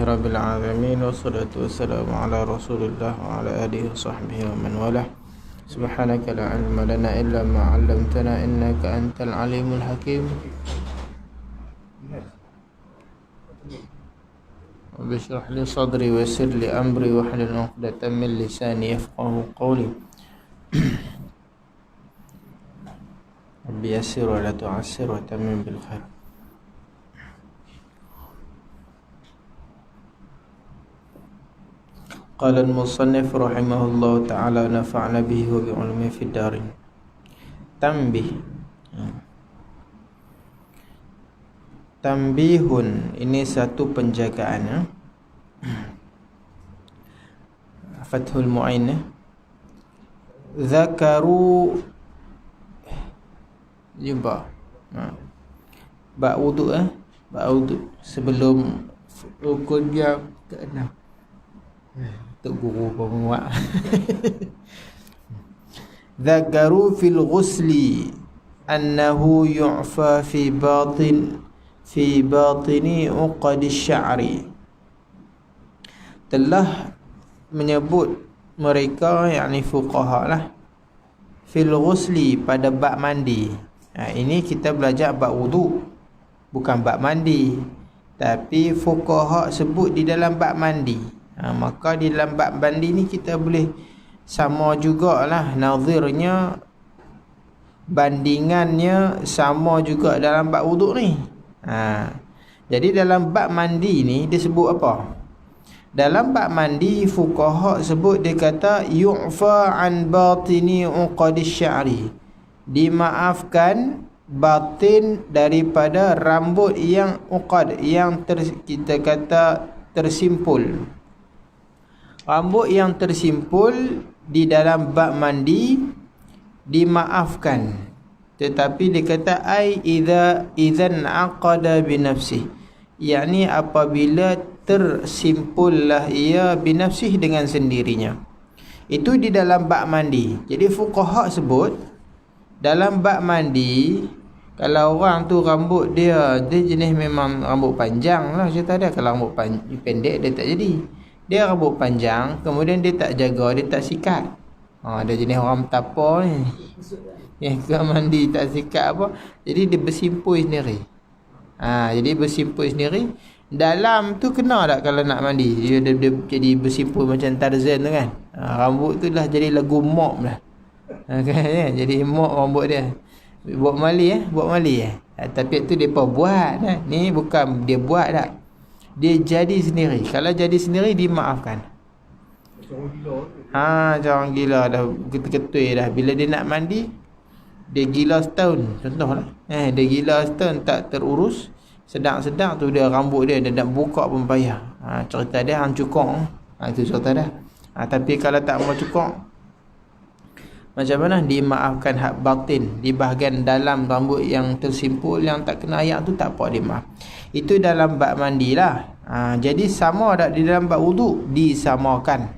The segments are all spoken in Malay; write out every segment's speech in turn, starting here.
rabbil alamin, wassalatu wassalamu ala rasulillah wa ala alihi wa sahbihi wa man walah. Subhanaka la ilma lana illa ma 'allamtana innaka antal alimul hakim. Rabbi shrah li sadri wa yassir li amri wahlul 'uqdatam min lisani yafqahu qawli. Rabbi yassir wa la tu'assir wa tammim bil khair. Qala al-musannif rahimahullah ta'ala nafa'na bihi wa bi'ulumi fid darin. Tanbih. Tanbihun, ini satu penjagaan. Fathul Mu'in. Zakaru jumpa. Ba wudu ba wudu sebelum rukun dia ke-6. Tok guru penguat. Dzakaru fil ghusli annahu yu'fa fi batini uqad asy-sya'ri. Telah menyebut mereka, yakni fuqaha lah, fil ghusli, pada bab mandi. Ini kita belajar bab wudu, bukan bab mandi. Tapi fuqaha sebut di dalam bab mandi. Maka di dalam bab mandi ni kita boleh sama jugalah nazirnya, bandingannya sama juga dalam bab wuduk ni. Jadi dalam bab mandi ni dia sebut apa? Dalam bab mandi fuqaha sebut, dia kata yu'fa an batini uqad asy-sya'ri, dimaafkan batin daripada rambut yang uqad, yang kita kata tersimpul. Rambut yang tersimpul di dalam bab mandi dimaafkan. Tetapi dia kata ai idzan aqada bi nafsi, yakni apabila tersimpullah ia bi nafsi, dengan sendirinya. Itu di dalam bab mandi. Jadi fuqaha sebut dalam bab mandi, kalau orang tu rambut dia jenis memang rambut panjang lah cerita dia. Kalau rambut pendek dia tak jadi. Dia rambut panjang, kemudian dia tak jaga, dia tak sikat. Dia jenis orang betapa ni. Yang ke mandi tak sikat apa. Jadi dia bersimpul sendiri. Jadi bersimpul sendiri. Dalam tu kena tak kalau nak mandi? Dia jadi bersimpul macam Tarzan tu kan. Rambut tu lah jadi lagu mop lah. Kan? Jadi mop rambut dia. Buat mali tapi tu depa buat lah. Ni bukan dia buat tak. Dia jadi sendiri. Kalau jadi sendiri dimaafkan. Jangan gila dah, ketui dah. Bila dia nak mandi, dia gila setahun, contohlah. Dia gila setahun tak terurus, sedang-sedang tu dia rambut dia nak buka pun payah. Cerita dia hang cukong. Itu cerita dia. Tapi kalau tak mau cukong, macam mana? Dimaafkan hak batin, di bahagian dalam rambut yang tersimpul, yang tak kena air tu tak apa, dimaaf. Itu dalam bab mandi lah. Jadi sama tak di dalam bab wuduk? Disamakan.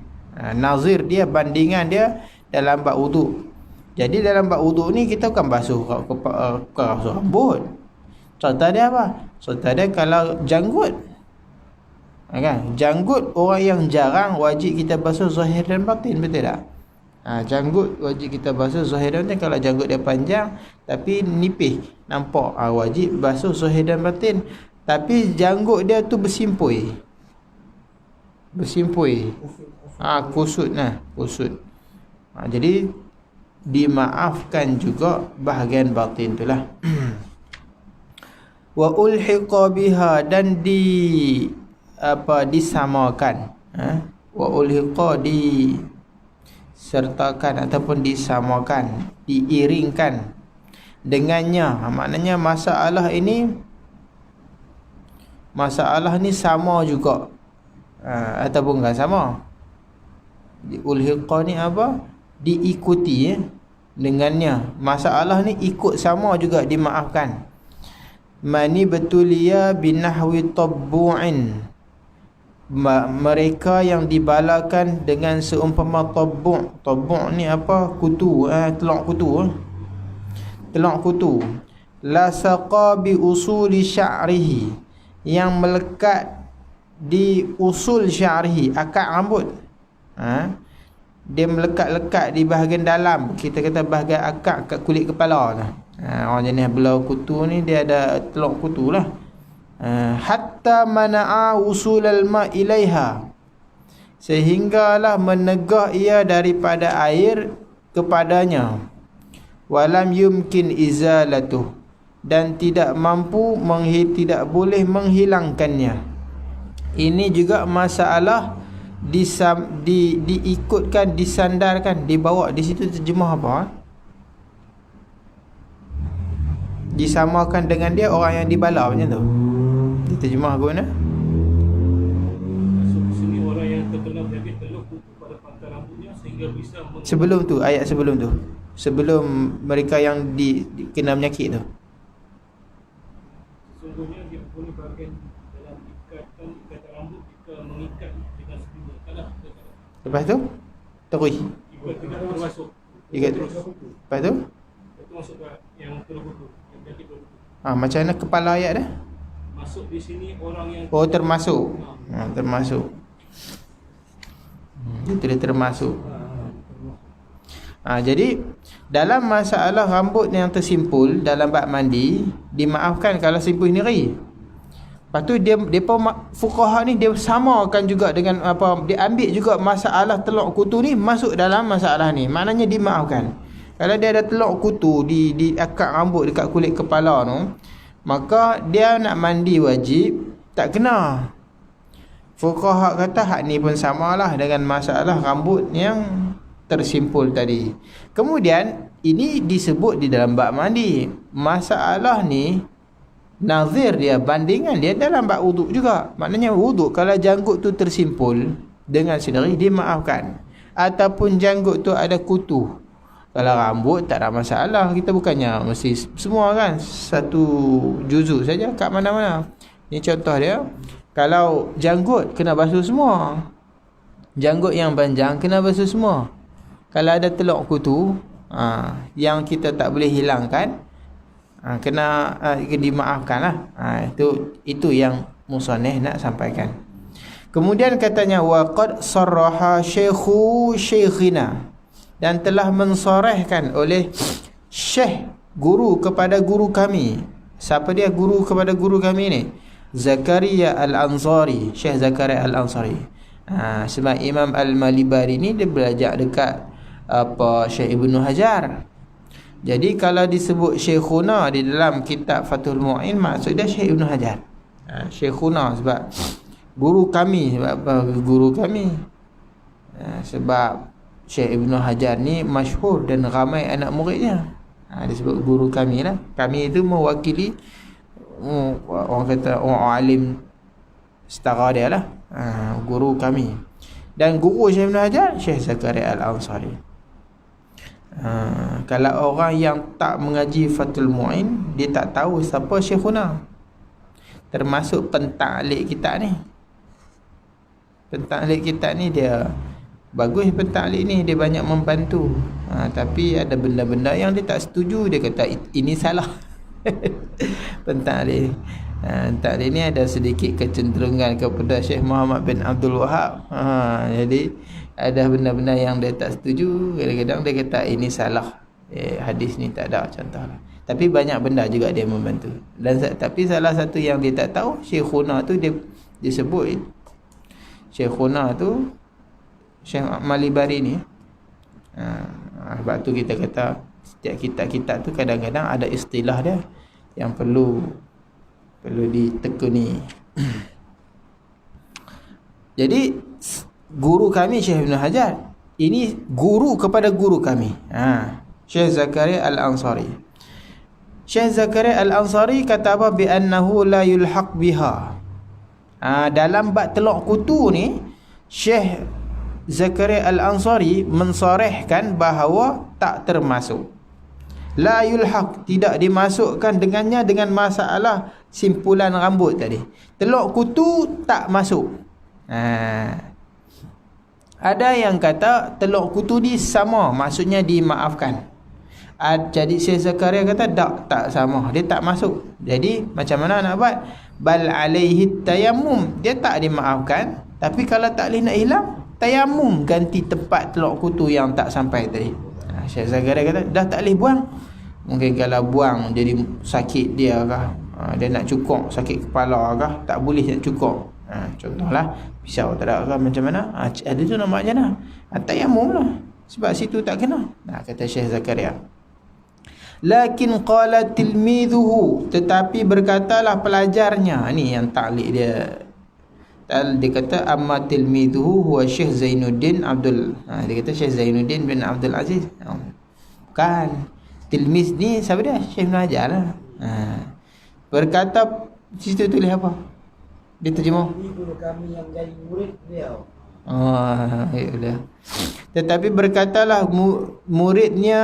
Nazir dia, bandingan dia dalam bab wuduk. Jadi dalam bab wuduk ni kita bukan basuh rambut. Contoh dia apa? Contoh dia kalau janggut. Kan? Janggut orang yang jarang wajib kita basuh zahir dan batin, betul tak? Janggut wajib kita basuh zahir dan batin. Kalau janggut dia panjang tapi nipis, nampak, wajib basuh zahir dan batin. Tapi janggut dia tu bersimpul. Kusut lah, kusut. Jadi dimaafkan juga bahagian batin tu lah. Wa ulhiqa biha, dan disamakan. Wa ulhiqa, disertakan ataupun disamakan, diiringkan dengannya. Maknanya masalah ni sama juga, ataupun enggak sama. Ulhiqa ni apa? Diikuti dengannya. Masalah ni ikut sama juga, dimaafkan. Mani betulia binahwi tabbu'in, mereka yang dibalakan dengan seumpama tabbu'. Tabbu' ni apa? Kutu, telok kutu. La saqa bi usuli sya'rihi, yang melekat di usul sya'rihi, akar rambut. Dia melekat-lekat di bahagian dalam, kita kata bahagian akar kat kulit kepala tu. Orang jenis belau kutu ni dia ada teluk kutu lah. Hatta mana'a usulal ma' ilaiha, sehinggalah menegah ia daripada air kepadanya. Walam yumkin izalatuh, dan tidak mampu tidak boleh menghilangkannya. Ini juga masalah diikutkan, disandarkan, dibawa. Di situ terjemah apa? Disamakan dengan dia orang yang dibala macam tu. Diterjemah guna. Sini orang yang terkena penyakit teluk pada pangkal rambutnya sehingga bisa sebelum tu, ayat sebelum tu, sebelum mereka yang kena penyakit tu. Sesungguhnya dia mempunyai bahagian dalam ikatan rambut jika mengikat dengan sendiri. Lepas tu terus Ikat termasuk. Lepas tu Itu masuk yang teluk kutu, yang penyakit teluk kutu. macam mana kepala ayat dah? Masuk di sini orang yang Termasuk. Termasuk. Itu dia termasuk. Jadi dalam masalah rambut yang tersimpul dalam bab mandi, dimaafkan kalau simpul sendiri. Lepas tu depa fuqaha ni dia samakan juga dengan apa, dia ambil juga masalah teluk kutu ni masuk dalam masalah ni. Maknanya dimaafkan. Kalau dia ada teluk kutu di akar rambut dekat kulit kepala tu, maka dia nak mandi wajib, tak kena. Fuqaha kata hak ni pun samalah dengan masalah rambut yang tersimpul tadi. Kemudian ini disebut di dalam bab mandi. Masalah ni nazir dia, bandingan dia dalam bab wuduk juga. Maknanya wuduk kalau janggut tu tersimpul dengan sendiri dimaafkan, ataupun janggut tu ada kutu. Kalau rambut tak ada masalah, kita bukannya mesti semua kan satu juzuk saja kat mana-mana. Ni contoh dia. Kalau janggut kena basuh semua, janggut yang panjang kena basuh semua. Kalau ada teluk kutu yang kita tak boleh hilangkan, kena dimaafkan lah. Itu yang musannif nak sampaikan. Kemudian katanya wa qad sarraha syekhina, dan telah mensorehkan oleh syekh guru kepada guru kami. Siapa dia guru kepada guru kami ni? Zakaria Al-Ansari, Syekh Zakaria Al-Ansari. Sebab Imam Al-Malibari ni dia belajar dekat Syekh Ibnu Hajar. Jadi kalau disebut Syekhuna di dalam kitab Fathul Mu'in, maksud dia Syekh Ibnu Hajar. Syekhuna sebab guru kami, sebab guru kami. Sebab Syekh Ibnu Hajar ni masyhur dan ramai anak muridnya. Disebut guru kami lah. Kami itu mewakili orang kata orang alim setara dia lah. Guru kami. Dan guru Syekh Ibnu Hajar Syekh Zakaria Al-Ansari. Kalau orang yang tak mengaji Fathul Mu'in, dia tak tahu siapa Syekhuna. Termasuk pentaklid kitab ni. Pentaklid kitab ni dia bagus, pentaklid ni dia banyak membantu. Tapi ada benda-benda yang dia tak setuju, dia kata ini salah. Pentaklid ni ada sedikit kecenderungan kepada Syekh Muhammad bin Abdul Wahab. Jadi ada benda-benda yang dia tak setuju, kadang-kadang dia kata ini salah, hadis ni tak ada contohlah. Tapi banyak benda juga dia membantu. Tapi salah satu yang dia tak tahu, Syekhuna tu dia disebut Syekhuna tu Syekh Malibari ni. Sebab tu kita kata setiap kitab-kitab tu kadang-kadang ada istilah dia yang perlu ditekuni. Jadi guru kami Syekh Ibnu Hajar ini guru kepada guru kami, Syekh Zakaria Al-Ansari. Syekh Zakaria Al-Ansari kata apa? Bi annahu la yulhaq biha. Dalam bab teluk kutu ni Syekh Zakaria Al-Ansari mensarehkan bahawa tak termasuk. La yulhaq, tidak dimasukkan dengannya dengan masalah simpulan rambut tadi. Teluk kutu tak masuk. Ada yang kata teluk kutu ni sama, maksudnya dimaafkan. Jadi Syekh Zakaria kata tak sama, dia tak masuk. Jadi macam mana nak buat? bal alaihi tayammum, dia tak dimaafkan, tapi kalau tak boleh nak hilang, tayammum, ganti tempat teluk kutu yang tak sampai tadi. Syekh Zakaria kata dah tak boleh buang, mungkin kalau buang jadi sakit dia kah, dia nak cukur sakit kepala kah, tak boleh nak cukur, contohlah pisau tak ada kah, macam mana, ada tu nama macam mana, tayammum lah, sebab situ tak kena. Kata Syekh Zakaria, lakin qala tilmidhuhu, tetapi berkatalah pelajarnya, ni yang taklik dia. Dia kata amma tilmidhuhu huwa Syekh Zainuddin Abdul, dia kata Syekh Zainuddin bin Abdul Aziz. Bukan, tilmiz ni siapa dia? Syekh Ibn Hajar lah. Berkata, situ tulis apa? Dia terjemah, Ini guru kami yang jadi murid beliau. ya. Tetapi berkatalah muridnya,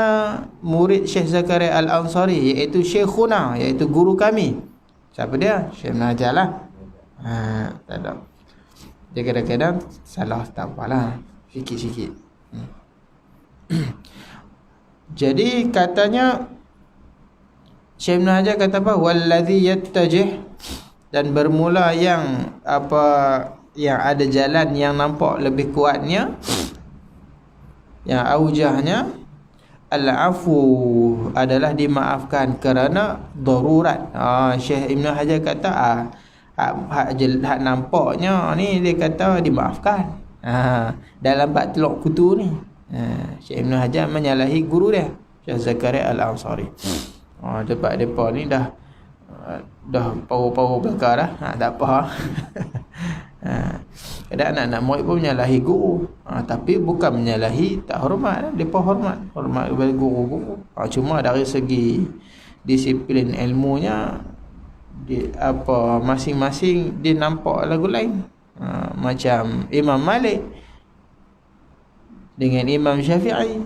murid Syekh Zakaria Al-Ansari, iaitu Syekhuna, iaitu guru kami. Siapa dia? Syekh Ibn Hajar lah. Tak ada. Dia kadang-kadang salah, tak apalah, sikit-sikit. Jadi katanya Syekh Ibn Hajar kata apa? Wallazi yattajih, dan bermula yang yang ada jalan yang nampak lebih kuatnya, yang aujahnya, al-afu adalah dimaafkan kerana darurat. Syekh Ibn Hajar kata hak nampaknya ni, dia kata dimaafkan dalam bab teluk kutu ni. Syekh Ibn Hajar menyalahi guru dia, Syekh Zakaria Al-Ansari. Sebab mereka ni dah power belakang dah, tak apa. Kadang anak-anak murid pun menyalahi guru, tapi bukan menyalahi tak hormat. Mereka hormat kepada guru-guru. Cuma dari segi disiplin ilmunya, masing-masing dia nampak lagu lain. Macam Imam Malik dengan Imam Syafi'i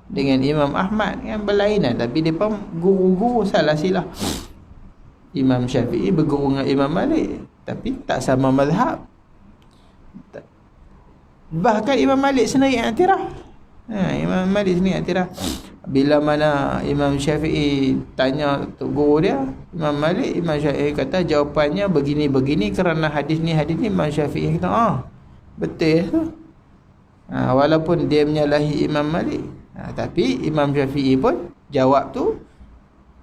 dengan Imam Ahmad yang berlainan, tapi mereka guru-guru salah silah. Imam Syafi'i berguru dengan Imam Malik, tapi tak sama mazhab. Bahkan Imam Malik sendiri iktiraf. Imam Malik sendiri iktiraf. Bila mana Imam Syafi'i tanya untuk guru dia, Imam Malik, Imam Syafi'i kata jawapannya begini-begini kerana hadis ni. Imam Syafi'i kata betul tu. Walaupun dia menyalahi Imam Malik, tapi Imam Syafi'i pun jawab tu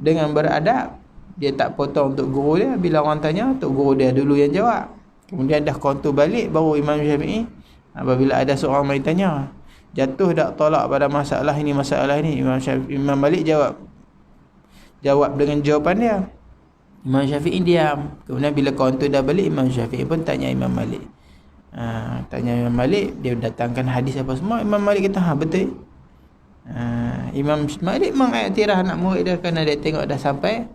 dengan beradab. Dia tak potong untuk guru dia. Bila orang tanya, untuk guru dia dulu yang jawab. Kemudian dah kontur balik, baru Imam Syafi'i, apabila ada seorang mai tanya, jatuh tak tolak pada masalah ini, Imam Malik jawab dengan jawapan dia. Imam Syafi'i diam. Kemudian bila kontur dah balik, Imam Syafi'i pun tanya Imam Malik. Tanya Imam Malik, dia datangkan hadis apa semua. Imam Malik kata betul. Imam Malik mengiktiraf anak murid dia kerana dia tengok dah sampai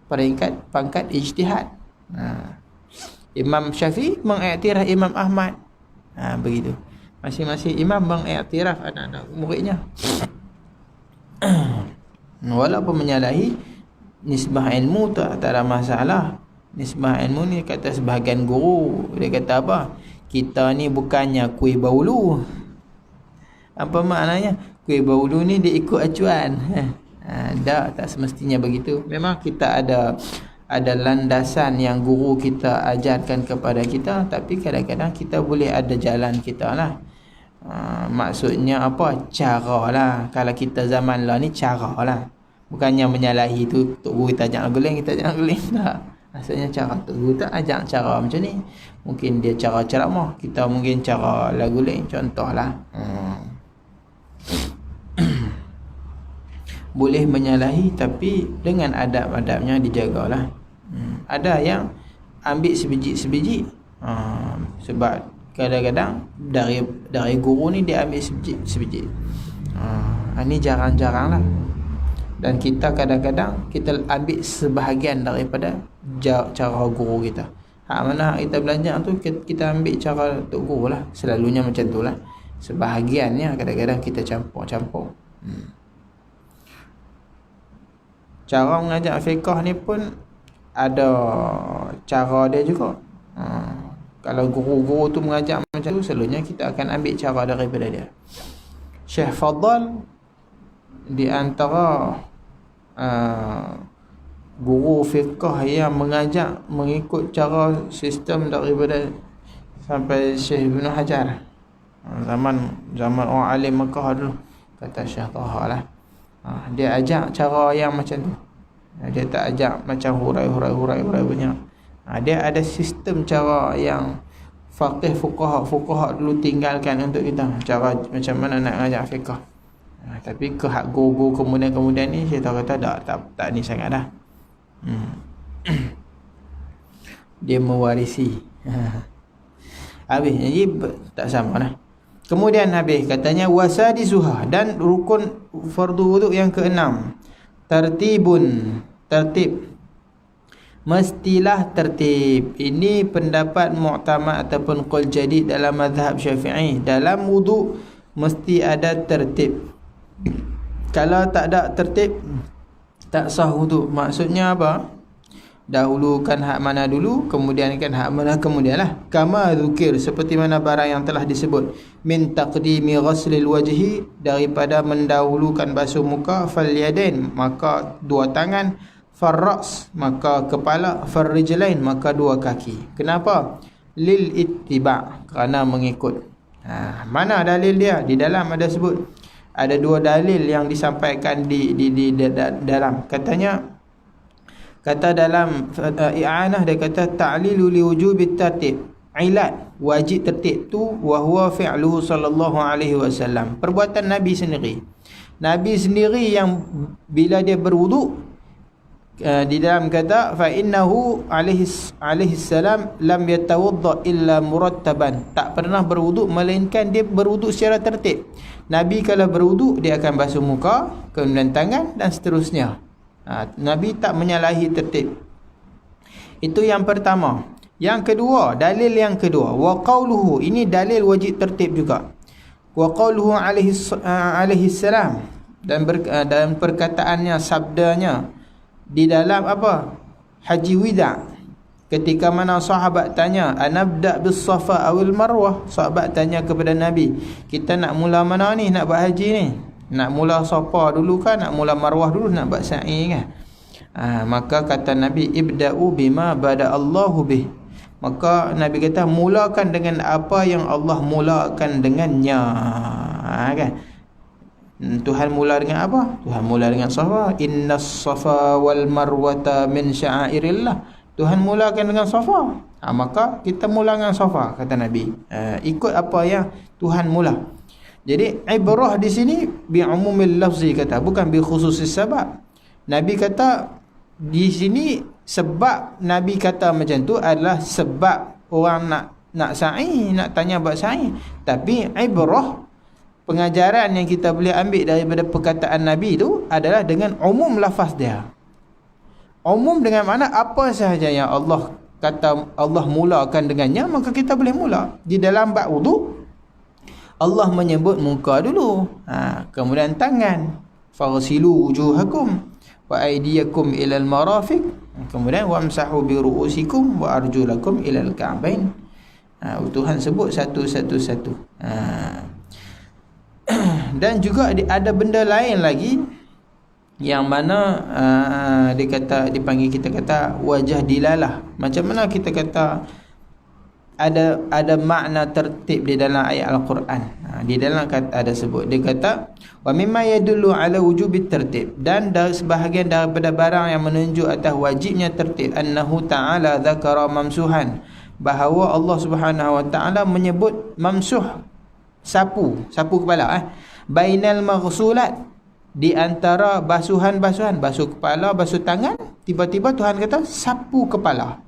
pangkat ijtihad. Imam Syafi'i mengiktiraf Imam Ahmad. Begitu. Masing-masing imam mengiktiraf anak-anak muridnya. Walaupun menyalahi nisbah ilmu, tak ada masalah. Nisbah ilmu ni kata sebahagian guru, dia kata apa? Kita ni bukannya kuih baulu. Apa maknanya? Kuih baulu ni dia ikut acuan. Tak semestinya begitu. Memang kita ada landasan yang guru kita ajarkan kepada kita, tapi kadang-kadang kita boleh ada jalan kita lah. Maksudnya apa? Cara lah. Kalau kita zaman lah ni cara lah. Bukannya menyalahi tu tok guru kita ajak guling, kita ajak guling tak. Maksudnya cara tok guru tak ajak cara macam ni. Mungkin dia cara ceramah, kita mungkin cara lagu guling, contohlah. Boleh menyalahi tapi dengan adab-adabnya dijagalah. Ada yang ambil sebiji-sebiji. Sebab kadang-kadang dari guru ni dia ambil sebiji. Ini jarang-jarang lah. Dan kita kadang-kadang kita ambil sebahagian daripada cara guru kita. Mana kita belajar tu kita ambil cara tok guru lah. Selalunya macam tu lah. Sebahagiannya kadang-kadang kita campur-campur. Cara mengajar fiqh ni pun ada cara dia juga. Kalau guru-guru tu mengajar macam tu, selalunya kita akan ambil cara daripada dia. Syekh Fadal di antara guru fiqh yang mengajak mengikut cara sistem daripada sampai Syekh Ibn Hajar. Zaman orang alim Mekah dulu, kata Syekh Taha lah. Dia ajak cara yang macam tu. Dia tak ajak macam hurai punya. Dia ada sistem cara yang fuqaha dulu tinggalkan untuk kita, cara macam mana nak ajak fiqh. Tapi ke hak guru kemudian ni saya tahu kata tak ni sangat dah. Dia mewarisi. Habis jadi tak sama dah. Kemudian habis katanya wasadisuha, dan rukun fardu wuduk yang keenam, tertib. Mestilah tertib. Ini pendapat mu'tamad ataupun qaul jadid dalam mazhab Syafi'i. Dalam wuduk mesti ada tertib. Kalau tak ada tertib, tak sah wuduk. Maksudnya apa? Dahulukan hak mana dulu, kemudiankan hak mana kemudianlah. Kama dzukir, seperti mana barang yang telah disebut, min taqdimi ghaslil wajhi, daripada mendahulukan basuh muka, fal yadain, maka dua tangan, farras, maka kepala, farrijlain, maka dua kaki. Kenapa? Lil ittiba', kerana mengikut. Mana dalil dia? Di dalam ada sebut, ada dua dalil yang disampaikan di dalam. Kata dalam i'anah dia kata ta'lilu li wujubi tertib. Ilat wajib tertib tu wa huwa fi'luhu sallallahu alaihi wasallam. Perbuatan Nabi sendiri. Nabi sendiri yang bila dia berwuduk, di dalam kata fa innahu alaihi salam lam yatawadda illa murattaban. Tak pernah berwuduk melainkan dia berwuduk secara tertib. Nabi kalau berwuduk dia akan basuh muka, kemudian tangan dan seterusnya. Nabi tak menyalahi tertib. Itu yang pertama. Yang kedua, dalil yang kedua, wa qauluhu, ini dalil wajib tertib juga. Wa qauluhu alaihi salam, dan perkataannya, sabdanya di dalam apa? Haji Wida. Ketika mana sahabat tanya, anabda bis Safa awil Marwah? Sahabat tanya kepada Nabi, kita nak mula mana ni, nak buat haji ni? Nak mula Safa dulu kan, nak mula Marwah dulu, nak buat sa'i kan? Maka kata Nabi, ibda'u bima bada'allahu bih. Maka Nabi kata, mulakan dengan apa yang Allah mulakan dengannya. Kan? Tuhan mula dengan apa? Tuhan mula dengan Safa. Innas Safa wal Marwata min sya'airillah. Tuhan mulakan dengan Safa. Maka kita mula dengan Safa, kata Nabi. Ikut apa yang Tuhan mula. Jadi ibrah di sini bi umumil lafzi, kata, bukan bi khususis sebab. Nabi kata di sini sebab Nabi kata macam tu adalah sebab orang nak sa'i, nak tanya buat sa'i. Tapi ibrah, pengajaran yang kita boleh ambil daripada perkataan Nabi tu adalah dengan umum lafaz dia. Umum dengan makna apa sahaja yang Allah kata Allah mulakan dengannya, maka kita boleh mula. Di dalam bab wudu Allah menyebut muka dulu, kemudian tangan, faghsilu wujuhakum wa aydiyakum ilal marafiq, kemudian wamsahu bi ru'usikum wa arjulakum ilal ka'bain. Tuhan sebut satu-satu. Dan juga ada benda lain lagi yang mana dipanggil, kita kata wajah dilalah. Macam mana kita kata ada makna tertib di dalam ayat Al-Quran. Di dalam ada sebut, dia kata wa mimma yadullu ala wujubit tertib, dan dari sebahagian daripada barang yang menunjuk atas wajibnya tertib, annahu ta'ala dzakara mamsuhan, bahawa Allah Subhanahu wa ta'ala menyebut mamsuh, sapu kepala, bainal maghsulat, di antara basuhan-basuhan, basuh kepala, basuh tangan, tiba-tiba Tuhan kata sapu kepala.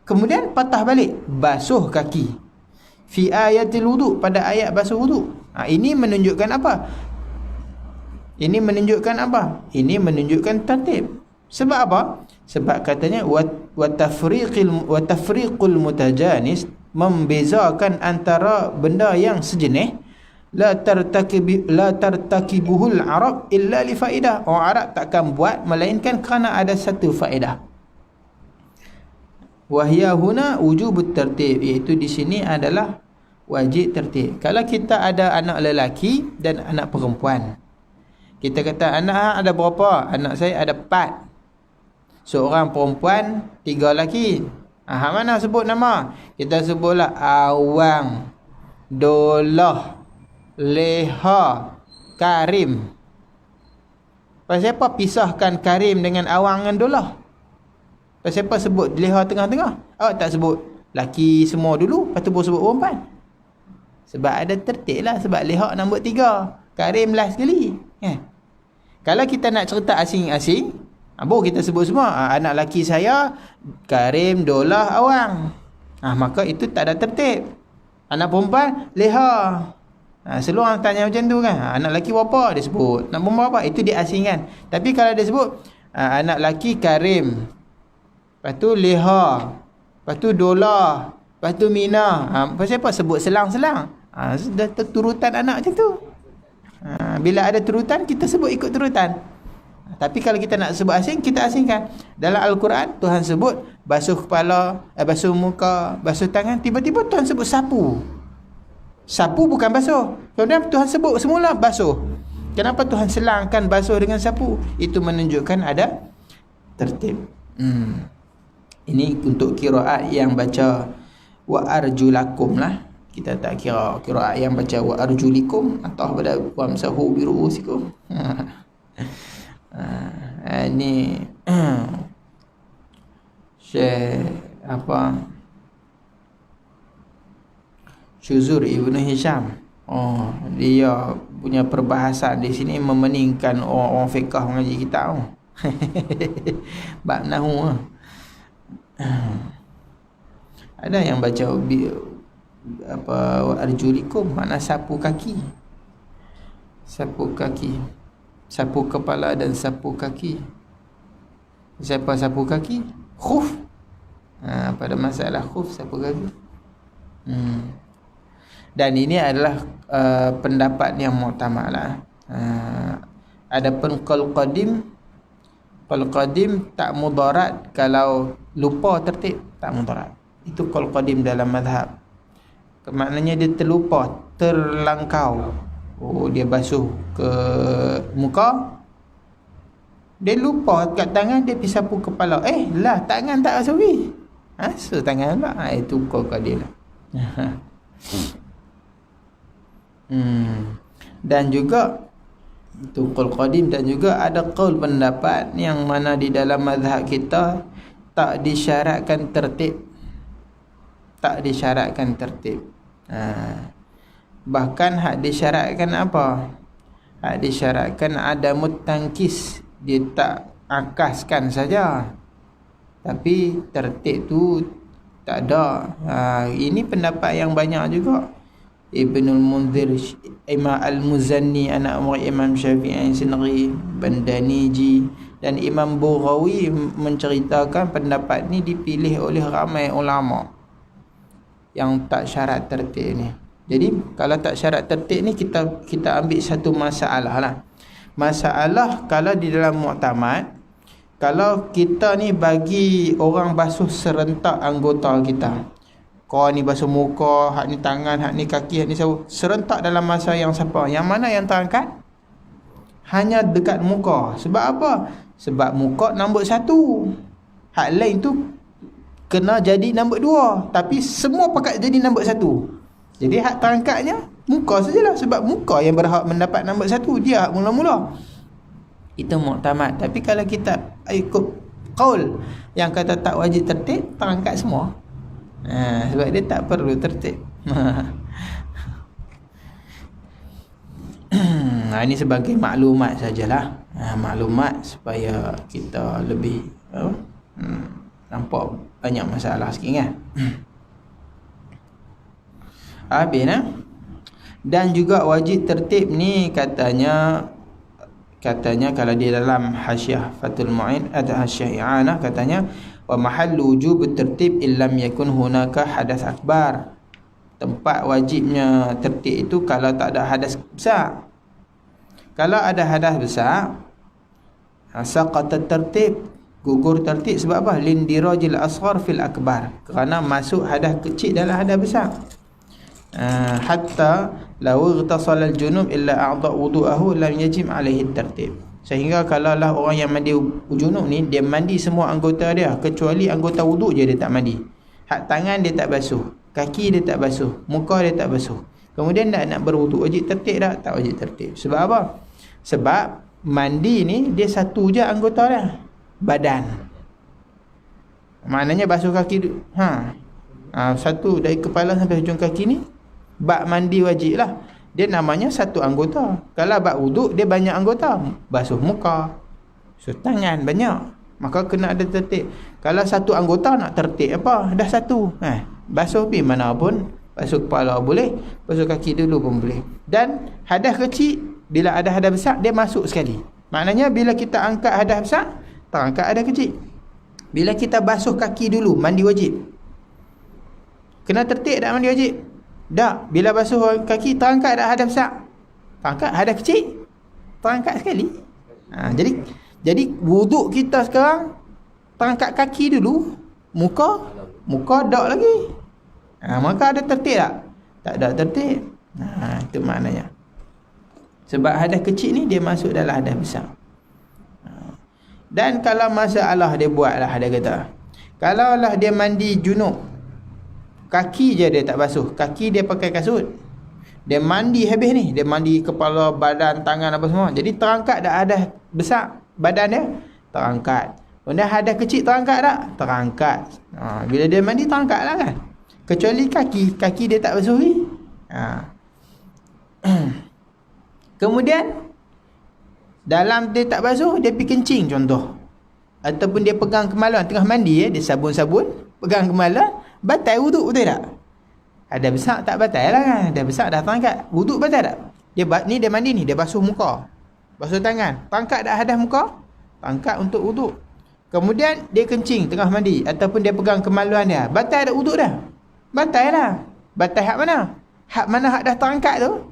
Kemudian patah balik, basuh kaki. Fi ayatil wudu, pada ayat basuh wudu. Ini menunjukkan apa? Ini menunjukkan tertib. Sebab apa? Sebab katanya wa tafriqul mutajanis, membezakan antara benda yang sejenis. La tartakibuhul Arab illa li faedah. Orang Arab takkan buat melainkan kerana ada satu faedah. Wahya huna wujubut tertib, iaitu di sini adalah wajib tertib. Kalau kita ada anak lelaki dan anak perempuan, kita kata anak ada berapa? Anak saya ada 4. seorang perempuan, 3 lelaki. Hak mana sebut nama? Kita sebutlah Awang, Dolah, Leha, Karim. Pasal apa pisahkan Karim dengan Awang dengan Dolah? Pasal apa sebut Leha tengah-tengah? Tak sebut laki semua dulu, lepas tu baru sebut perempuan. Sebab ada tertib lah. Sebab Leha nombor 3, Karim last sekali. Kalau kita nak cerita asing-asing, baru kita sebut semua. Anak laki saya Karim, Dolah, Awang. Maka itu tak ada tertib. Anak perempuan Leha. Selalu orang tanya macam tu kan. Anak laki berapa dia sebut, anak perempuan berapa, itu dia asingkan. Tapi kalau dia sebut anak laki Karim, lepas tu Leha, lepas tu Dolah, lepas tu Mina. Pasal apa sebut selang-selang? Sudah turutan anak macam tu. Bila ada turutan, kita sebut ikut turutan. Tapi kalau kita nak sebut asing, kita asingkan. Dalam Al-Quran, Tuhan sebut basuh kepala, basuh muka, basuh tangan. Tiba-tiba Tuhan sebut sapu. Sapu bukan basuh. Kemudian Tuhan sebut semula basuh. Kenapa Tuhan selangkan basuh dengan sapu? Itu menunjukkan ada tertib. Ini untuk qiraat yang baca wa arjulakum lah. Kita tak kira qiraat yang baca wa arjulikum atau pada wamsahu biruusikum. Ini Syekh Syuzur Ibnu Hisham. Dia punya perbahasan di sini memeningkan orang fiqh mengaji kita. Bab nahwu. Ada yang baca arjulikum, makna sapu kaki. Sapu kaki. Sapu kepala dan sapu kaki. Siapa sapu kaki? Khuf. Pada masalah khuf, sapu kaki. Dan ini adalah pendapat yang mu'tamad lah. Adapun qaul qadim tak mudarat kalau lupa tertib, tak mudarat. Itu qaul qadim dalam mazhab. Maknanya dia terlupa, terlangkau. Dia basuh ke muka, dia lupa kat tangan, dia pergi sapu kepala. Tangan tak basuh pergi. So tangan pula. Itu qaul qadim lah. Dan juga itu qaul qadim, dan juga ada qaul pendapat yang mana di dalam mazhab kita tak disyaratkan tertib. Tak disyaratkan tertib. Bahkan hak disyaratkan apa? Hak disyaratkan adamut tangkis. Dia tak akaskan saja, tapi tertib tu tak ada. Ini pendapat yang banyak juga. Ibnul Munzir, Imam Al-Muzanni, anak murid Imam Syafi'i sendiri, Bandaniji dan Imam Bughawi menceritakan pendapat ni dipilih oleh ramai ulama yang tak syarat tertib ni. Jadi kalau tak syarat tertib ni, kita ambil satu masalah lah. Masalah kalau di dalam mu'tamad, kalau kita ni bagi orang basuh serentak anggota kita, kau ni basuh muka, hak ni tangan, hak ni kaki, hak ni serentak dalam masa yang sama. Yang mana yang terangkat? Hanya dekat muka. Sebab apa? Sebab muka nombor 1. Hak lain tu kena jadi nombor 2. Tapi semua pakat jadi nombor 1. Jadi hak terangkatnya muka sajalah. Sebab muka yang berhak mendapat nombor 1. Dia hak mula-mula. Itu mu'tamad. Tapi kalau kita ikut qaul yang kata tak wajib tertib, terangkat semua. Sebab dia tak perlu tertib. Ini sebagai maklumat sajalah. Maklumat supaya kita lebih nampak banyak masalah sikit kan. Habis nah. Dan juga wajib tertib ni katanya kalau di dalam Hasyiah Fathul Mu'in ada Hasyiah I'anah, katanya wa mahallu wujub tertib illam yakun hunaka hadas akbar. Tempat wajibnya tertib itu kalau tak ada hadas besar. Kalau ada hadas besar, saqata tertib, gugur tertib. Sebab apa? Lindirajil asghar fil akbar. Kerana masuk hadas kecil dalam hadas besar. Hatta law igtasala al-junub illa a'dha wudu'ahu lam yajib alaihi tertib. Sehingga kalaulah orang yang mandi junub ni, dia mandi semua anggota dia, kecuali anggota wuduk je dia tak mandi. Hak tangan dia tak basuh, kaki dia tak basuh, muka dia tak basuh. Kemudian nak berwuduk, wajib tertib tak? Tak wajib tertib. Sebab apa? Sebab mandi ni dia satu je anggota dia, badan. Maknanya basuh kaki satu dari kepala sampai hujung kaki ni, bab mandi wajib lah. Dia namanya satu anggota. Kalau bab wuduk dia banyak anggota, basuh muka, basuh tangan banyak, maka kena ada tertib. Kalau satu anggota nak tertib apa? Dah satu. Basuh pergi mana pun, basuh kepala boleh, basuh kaki dulu pun boleh. Dan hadas kecil, bila ada hadas besar dia masuk sekali. Maknanya bila kita angkat hadas besar, terangkat hadas kecil. Bila kita basuh kaki dulu, mandi wajib. Kena tertib tak mandi wajib? Tak. Bila basuh kaki, terangkat dah hadas besar, terangkat hadas kecil, terangkat sekali. Jadi wuduk kita sekarang, terangkat kaki dulu, muka tak lagi. Maka ada tertib tak? Tak ada tertib. Itu maknanya. Sebab hadas kecil ni dia masuk dalam hadas besar. Dan kalau masalah dia buatlah, dia kata, kalaulah dia mandi junub, kaki je dia tak basuh, kaki dia pakai kasut, dia mandi habis ni, dia mandi kepala, badan, tangan apa semua, jadi terangkat dah hadas besar badan dia, terangkat. Kemudian hadas kecil terangkat tak? Terangkat. Bila dia mandi terangkat lah kan. Kecuali kaki dia tak basuh ni. Kemudian dalam dia tak basuh, dia pergi kencing contoh, ataupun dia pegang kemaluan tengah mandi, dia sabun-sabun, pegang kemaluan, batal wuduk, betul tak? Ada besar tak batal lah kan. Ada besar dah terangkat, wuduk batal tak? Dia mandi ni, dia basuh muka, basuh tangan, terangkat dah hadas muka, terangkat untuk wuduk. Kemudian dia kencing tengah mandi, ataupun dia pegang kemaluan dia, batal dah wuduk dah? Batal lah. Batal hak mana? Hak mana hak dah terangkat tu?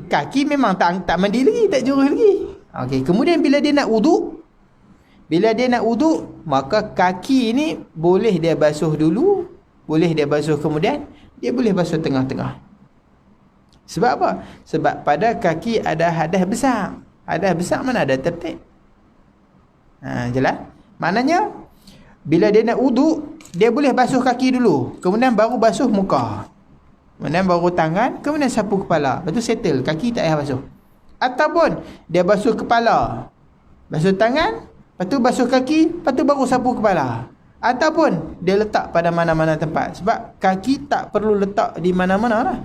Kaki memang tak mandi lagi, tak jurus lagi. Okey, kemudian bila dia nak wuduk, maka kaki ni boleh dia basuh dulu, boleh dia basuh kemudian, dia boleh basuh tengah-tengah. Sebab apa? Sebab pada kaki ada hadas besar. Hadas besar mana ada tertib. Jelas? Maknanya bila dia nak wuduk, dia boleh basuh kaki dulu, kemudian baru basuh muka, kemudian baru tangan, kemudian sapu kepala. Lepas tu settle, kaki tak payah basuh. Ataupun dia basuh kepala, basuh tangan, lepas tu basuh kaki, lepas tu baru sapu kepala. Ataupun dia letak pada mana-mana tempat. Sebab kaki tak perlu letak di mana-mana lah.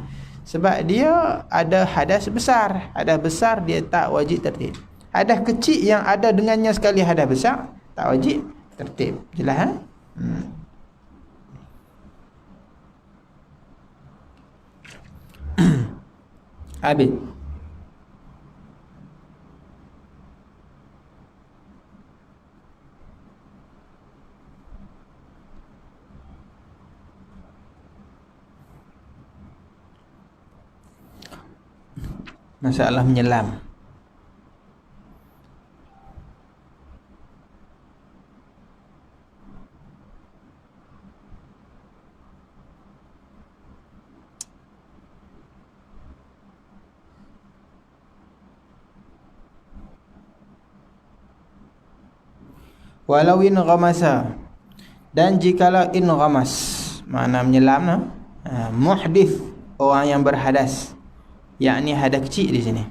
Sebab dia ada hadas besar. Hadas besar dia tak wajib tertib. Hadas kecil yang ada dengannya sekali hadas besar, tak wajib tertib. Jelas habis. Masalah menyelam. Walau in ghamasa, dan jikalau in ghamas, makna menyelam, muhdith, orang yang berhadas, yakni hadas kecil di sini.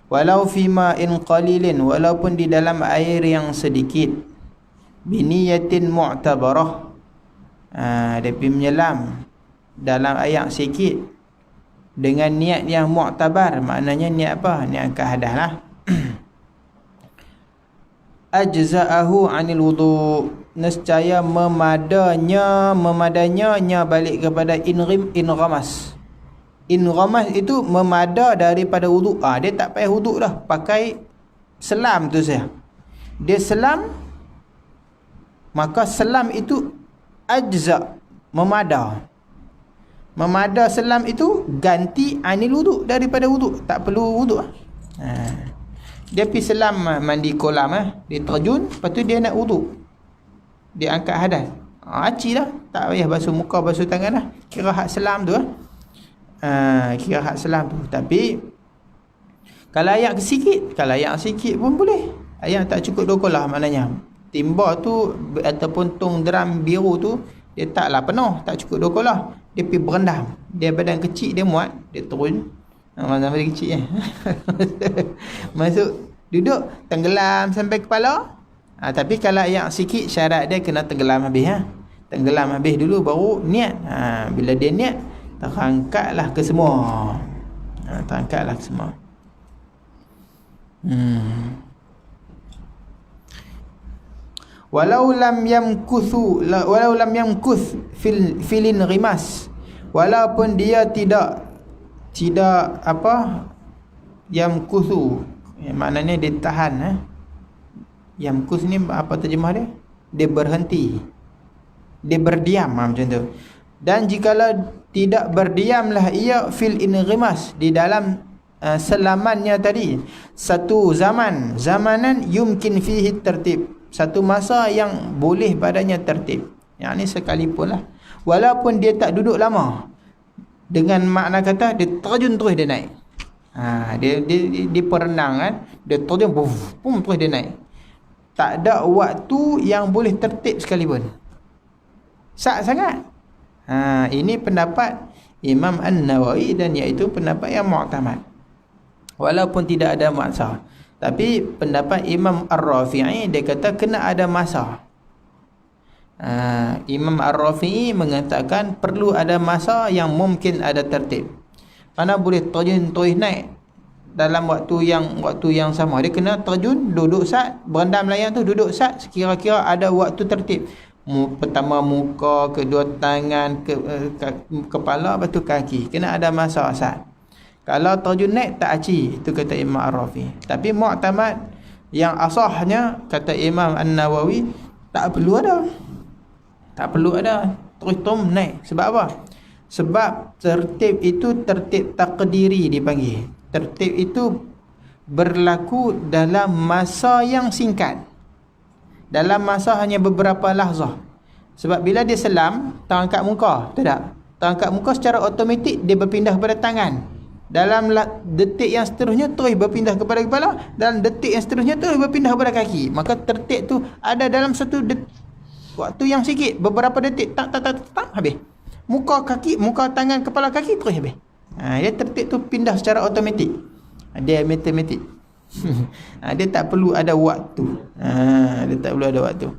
Walau fima in qalilin, walaupun di dalam air yang sedikit, biniyatin mu'tabarah, dia pergi menyelam dalam air yang sikit dengan niat yang mu'tabar. Maknanya niat apa? Niat angkat hadas lah. Ajza'ahu 'anil wudu', nescaya memadanya balik kepada in ghamas. In ghamas itu memada daripada wudu'. Dia tak payah wudu' dah, pakai selam tu saja. Dia selam, maka selam itu ajza', memada. Memada selam itu ganti anil wudu', daripada wudu', tak perlu wudu'. Dia pergi selam mandi kolam, dia terjun, lepas tu dia nak wudu', dia angkat hadas, aci lah, tak payah basuh muka, basuh tangan lah. Kira hak selam tu Kira hak selam tu. Tapi Kalau ayak sikit, kalau ayak sikit pun boleh. Ayak tak cukup 2 kolah maknanya. Timba tu ataupun tong drum biru tu dia taklah penuh, tak cukup 2 kolah. Dia pergi berendam. Dia badan kecil dia muat, dia turun. Zaman dia kecil masuk duduk tenggelam sampai kepala. Tapi kalau ayak sikit syarat dia kena tenggelam habis Tenggelam habis dulu baru niat. Bila dia niat terangkatlah ke semua. Terangkatlah ke semua. Walau lam yamkuth filin rimas, walaupun dia tidak apa yamkuthu, maknanya dia tahan. Yamkuth ni apa terjemah dia? Dia berhenti, dia berdiam macam tu. Dan jikalau tidak berdiamlah ia fil inrimas, di dalam selamannya tadi, satu zamanan yumkin fihi tertib, satu masa yang boleh padanya tertib. Yang ni sekalipun lah, walaupun dia tak duduk lama, dengan makna kata dia terjun terus dia naik. Dia perenang kan, dia terjun pum terus dia naik. Tak ada waktu yang boleh tertib sekalipun. Sangat. Ini pendapat Imam An-Nawawi, dan iaitu pendapat yang mu'tamad. Walaupun tidak ada masa. Tapi pendapat Imam Ar-Rafi'i, dia kata kena ada masa. Imam Ar-Rafi'i mengatakan perlu ada masa yang mungkin ada tertib. Mana boleh terjun terus naik dalam waktu yang sama. Dia kena terjun, duduk sat, berendam layang tu, duduk sat, sekira-kira ada waktu tertib. Pertama muka, kedua tangan, kepala, lepas tu kaki. Kena ada masa sat. Kalau terjun naik tak aci, itu kata Imam Ar-Rafi. Tapi mu'tamad yang asahnya kata Imam An-Nawawi, tak perlu ada. Tak perlu ada terus naik. Sebab apa? Sebab tertib itu tertib takdiri dipanggil. Tertib itu berlaku dalam masa yang singkat. Dalam masa hanya beberapa lahzah. Sebab bila dia selam, terangkat muka, tak? Terangkat muka secara automatik dia berpindah kepada tangan. Dalam detik yang seterusnya terus berpindah kepada kepala, dalam detik yang seterusnya terus berpindah kepada kaki. Maka tertib tu ada dalam satu waktu yang sikit, beberapa detik, tak habis. Muka kaki, muka tangan, kepala kaki terus habis. Dia tertib tu pindah secara automatik. Dia matematik. Dia tak perlu ada waktu. Dia tak perlu ada waktu.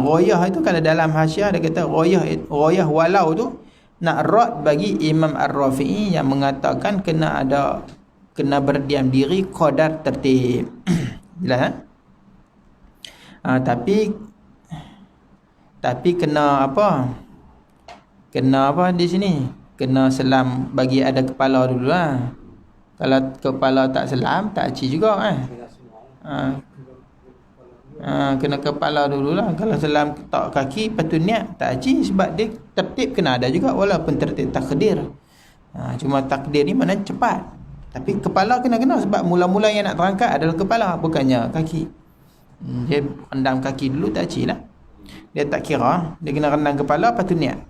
Royah itu kalau dalam hasyiah dia kata royah walau tu nak rad bagi Imam Ar-Rafi'i yang mengatakan kena berdiam diri qadar tertib. Jelas tapi kena apa? Kena apa di sini? Kena selam bagi ada kepala dulu lah. Kalau kepala tak selam, tak aci juga kan. Kena kepala dululah. Kalau selam tak kaki, lepas tu niat, tak aci. Sebab dia tertib kena ada juga, walaupun tertib takdir. Cuma takdir ni mana cepat. Tapi kepala kena sebab mula-mula yang nak terangkat adalah kepala, bukannya kaki. Dia rendam kaki dulu, tak aci lah. Dia tak kira, dia kena rendam kepala, lepas tu niat.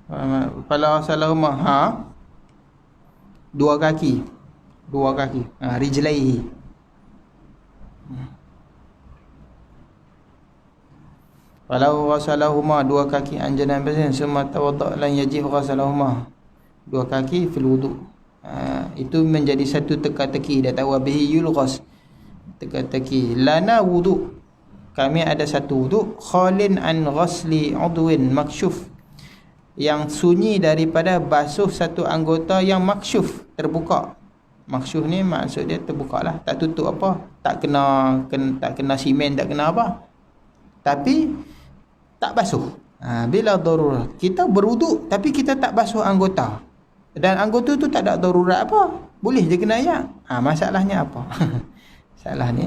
Kepala salah rumah, dua kaki, rijlaihi. Kalau ghasalahuma, dua kaki anjana basin, summa tawadda lan yajib ghasalahuma, dua kaki fil wudu. Itu menjadi satu teka-teki. Dah tahu bihi yulghas, teka-teki. Lana wudu, kami ada satu wudu, khalin an ghasli udwin maksyuf, yang sunyi daripada basuh satu anggota yang maksyuf, terbuka. Maksyuf ni maksud dia terbuka lah, tak tutup apa, tak kena simen, tak kena apa, tapi tak basuh. Bila darurat, kita berwuduk tapi kita tak basuh anggota, dan anggota tu tak ada darurat apa, boleh je kena ayak. Masalahnya apa? Salah ni.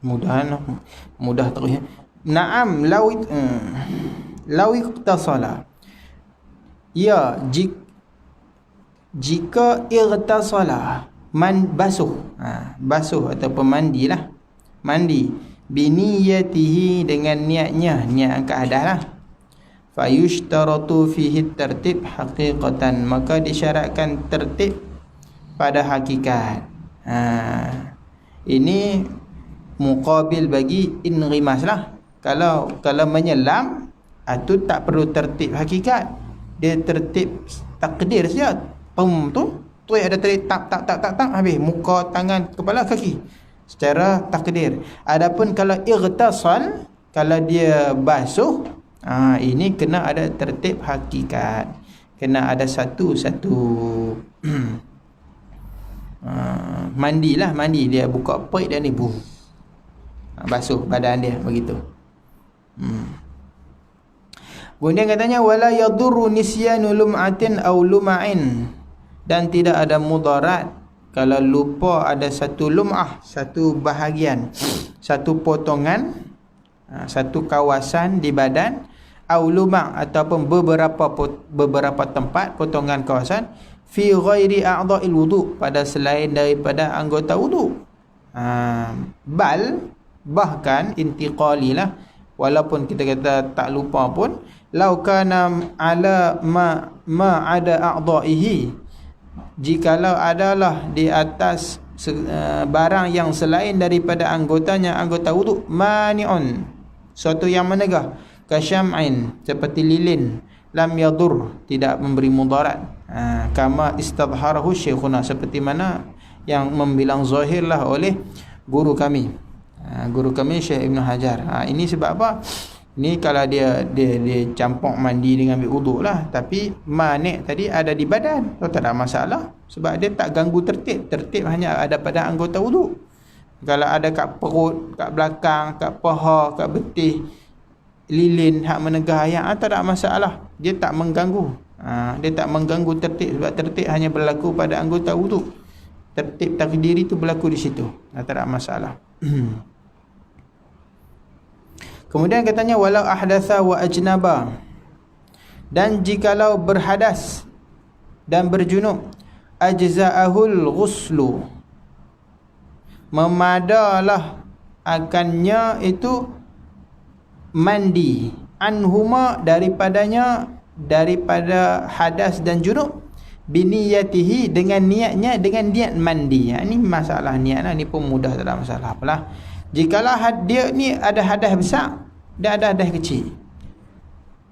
mudah terus. Naam law iqtasala. Ya, jika irtasala basuh. Basuh ataupun mandilah. Mandi biniyatihi dengan niatnya, niat angkat hadas lah. Fayushtaratu fihi tertib haqiqatan, maka disyaratkan tertib pada hakikat. Ini muqabil bagi inrimas lah. Kalau menyelam, itu tak perlu tertib hakikat, dia tertib takdir saja. Tu ada tertib tak habis, muka, tangan, kepala, kaki secara takdir. Adapun kalau irtasal, kalau dia basuh, ini kena ada tertib hakikat, kena ada satu-satu. Mandilah, mandi dia buka perik dan ibu, basuh badan dia begitu. Kemudian katanya wala yadurru nisyanu lum'atin aw lum'ain, dan tidak ada mudarat kalau lupa ada satu lum'ah, satu bahagian, satu potongan, satu kawasan di badan, aw luma' ataupun beberapa tempat potongan kawasan, fi ghairi a'dha'il wudu, pada selain daripada anggota wudu. Bahkan intiqalilah, walaupun kita kata tak lupa pun, lau kana ala ma ada a'dha'ihi, jikalau adalah di atas barang yang selain daripada anggotanya, anggota wudu, mani'un, suatu yang menegah, kasyam'in, seperti lilin, lam yadur, tidak memberi mudarat. Kama istadharahu syekhuna, seperti mana yang membilang zahirlah oleh guru kami, Syekh Ibn Hajar. Ini sebab apa? Ini kalau dia campur mandi dengan ambil wuduk lah, tapi manik tadi ada di badan, tak ada masalah, sebab dia tak ganggu tertib. Tertib hanya ada pada anggota wuduk. Kalau ada kat perut, kat belakang, kat paha, kat betih, lilin hak menegah ayam, tak ada masalah, dia tak mengganggu. Dia tak mengganggu tertib, sebab tertib hanya berlaku pada anggota wuduk. Tertib takdiri itu berlaku di situ, tak ada masalah. Kemudian katanya walau ahdatha wa ajnaba, dan jikalau berhadas dan berjunub, ajza'ahul ghuslu, memadalah akannya itu mandi, anhuma, daripada hadas dan junub, biniyatihi, dengan niatnya, dengan niat mandi. Ini masalah niat lah, ni pun mudah, tak ada masalah apalah. Jikalau dia ni ada hadas besar dan ada hadas kecil,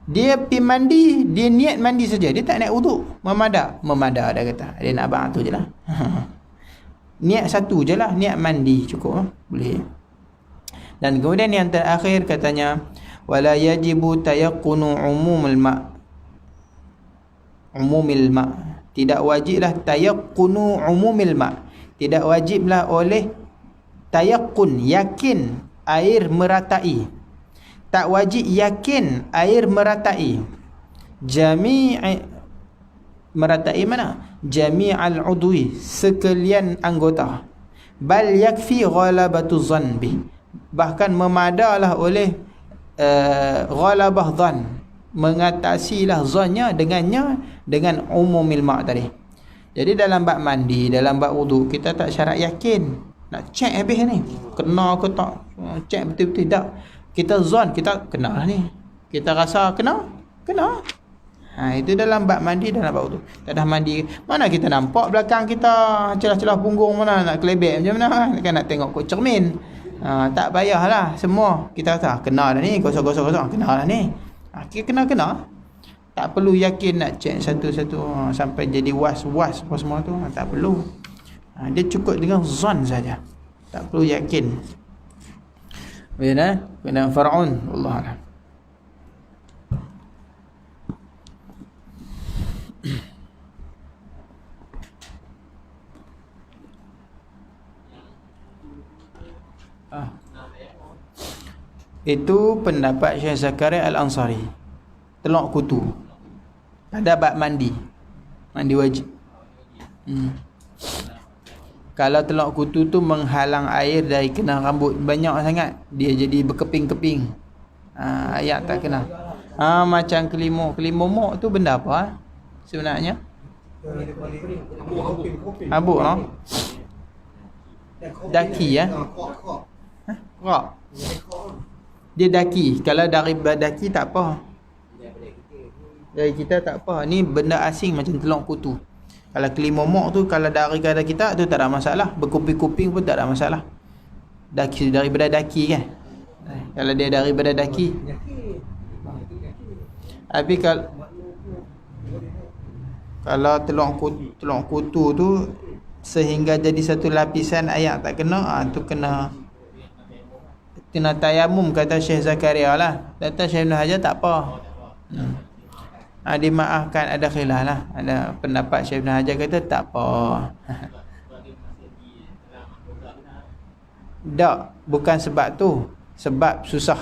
dia pergi mandi, dia niat mandi saja, dia tak nak wuduk, memada dah kata, dia nak abang tu je lah. Niat satu je lah, niat mandi cukup, boleh. Dan kemudian yang terakhir katanya wala yajibu tayaqqunu umumil ma, tidak wajiblah tayaqqunu umumil ma, tidak wajiblah oleh tayaqqun, yakin air meratai, tak wajib yakin air meratai meratai mana? Jami'al udwi, sekalian anggota. Bal yakfi ghalabatu zanbi, bahkan memadalah oleh ghalabah zan, mengatasilah zannya dengan umumil ma' tadi. Jadi dalam bab mandi, dalam bab wudu, kita tak syarat yakin, nak cek habis ni kena ke tak, cek betul-betul tak. Kita zon, kita kena lah ni, kita rasa kena. Itu dalam bab mandi, dalam bab wudu. Tak dah mandi, mana kita nampak belakang kita celah-celah punggung, mana nak kelebek macam mana kan, nak tengok kot cermin. Tak payahlah semua kita kata kena dah ni, gosok kena dah ni. Kena. Tak perlu yakin nak cek satu-satu sampai jadi was-was apa semua tu, tak perlu. Dia cukup dengan zon saja, tak perlu yakin. Kena far'un, Allah a'lam. Itu pendapat Syekh Zakaria Al-Ansari, telok kutu pada bab mandi wajib. Kalau teluk kutu tu menghalang air dari kena rambut banyak sangat, dia jadi berkeping-keping. Ayat tak kena. Macam kelimuk. Kelimuk mok tu benda apa sebenarnya? Habuk daki ya. Kok dia daki. Kalau dari daki tak apa, dari kita tak apa. Ni benda asing macam teluk kutu. Kalau kelimomok tu kalau dari kita tu tak ada masalah. Berkuping-kuping pun tak ada masalah. Daki daripada daki kan. Kalau dia daripada daki. Tapi kalau teluk kutu tu sehingga jadi satu lapisan ayak tak kena, tu kena tayamum kata Syekh Zakaria lah. Kata Syekh Ibn Hajar tak apa. Dimaafkan, ada khilaf lah. Ada pendapat Syekh Ibn Hajar kata tak apa. Tak, bukan sebab tu. Sebab susah.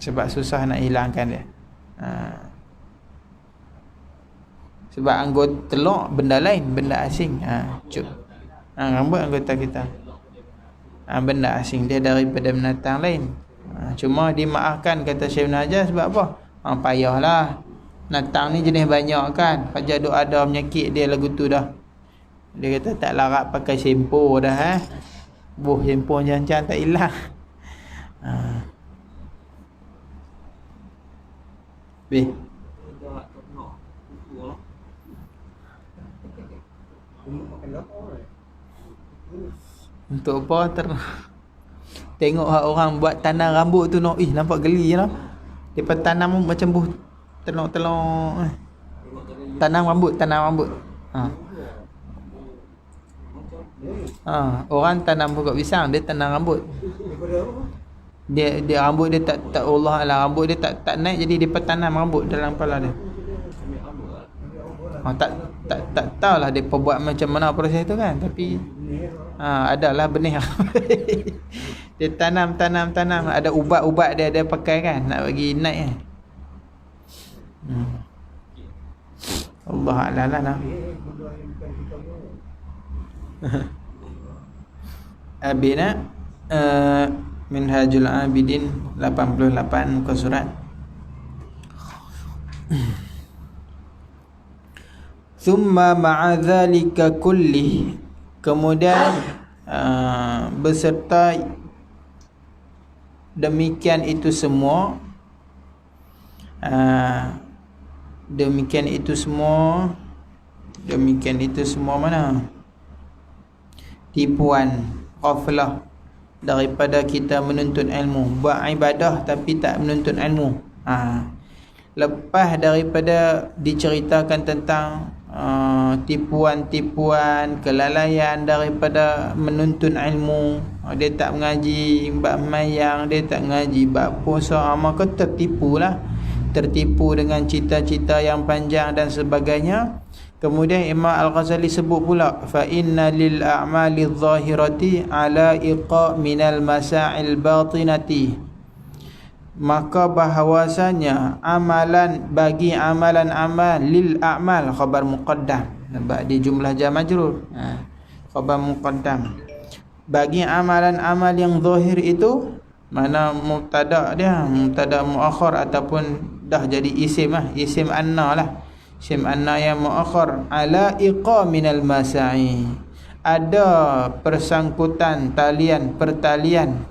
Sebab susah nak hilangkan dia. Sebab anggota teluk benda lain, benda asing. Rambut anggota kita. Benda asing dia daripada binatang lain. Cuma dimaafkan kata Syekh Ibn Hajar sebab apa? Payahlah. Binatang ni jenis banyak kan. Fajar duk ada penyakit dia lagu tu dah. Dia kata tak larat pakai sempo dah Buh sempo jangan tak hilang. Beh. Untuk apa tengok orang buat tanam rambut tu nampak geli lah. Depa tanam macam buh telur tanam rambut. Orang tanam pokok pisang, dia tanam rambut. Dia rambut dia tak Allah lah, rambut dia tak naik, jadi depa tanam rambut dalam kepala dia. Tak tahulah depa buat macam mana proses tu kan, tapi adalah benih. Dia tanam, ada ubat-ubat dia pakai kan nak bagi naik kan. Allah a'lam lah. Abina Minhajul Abidin 88 muka surat. Thumma ma'adzalika kulli, kemudian beserta demikian itu semua demikian itu semua mana? Tipuan, ghaflah daripada kita menuntut ilmu, buat ibadah tapi tak menuntut ilmu. Lepas daripada diceritakan tentang tipuan-tipuan, kelalaian daripada menuntut ilmu, dia tak mengaji bab mayang, dia tak mengaji bab puasa, maka tertipu dengan cita-cita yang panjang dan sebagainya. Kemudian Imam Al-Ghazali sebut pula, fa inna lil a'mali adh-dhahirati alaiqa minal masail batinati, maka bahawasanya amalan, bagi amalan-amal, lil a'mal khabar muqaddam, sebab di jumlah jar majrur, khabar muqaddam, bagi amalan-amal yang zahir itu, mana mubtada dia, mubtada muakhar ataupun dah jadi isim isim anna lah, isim anna yang muakhar, alaiqa minal masa'i, ada persangkutan pertalian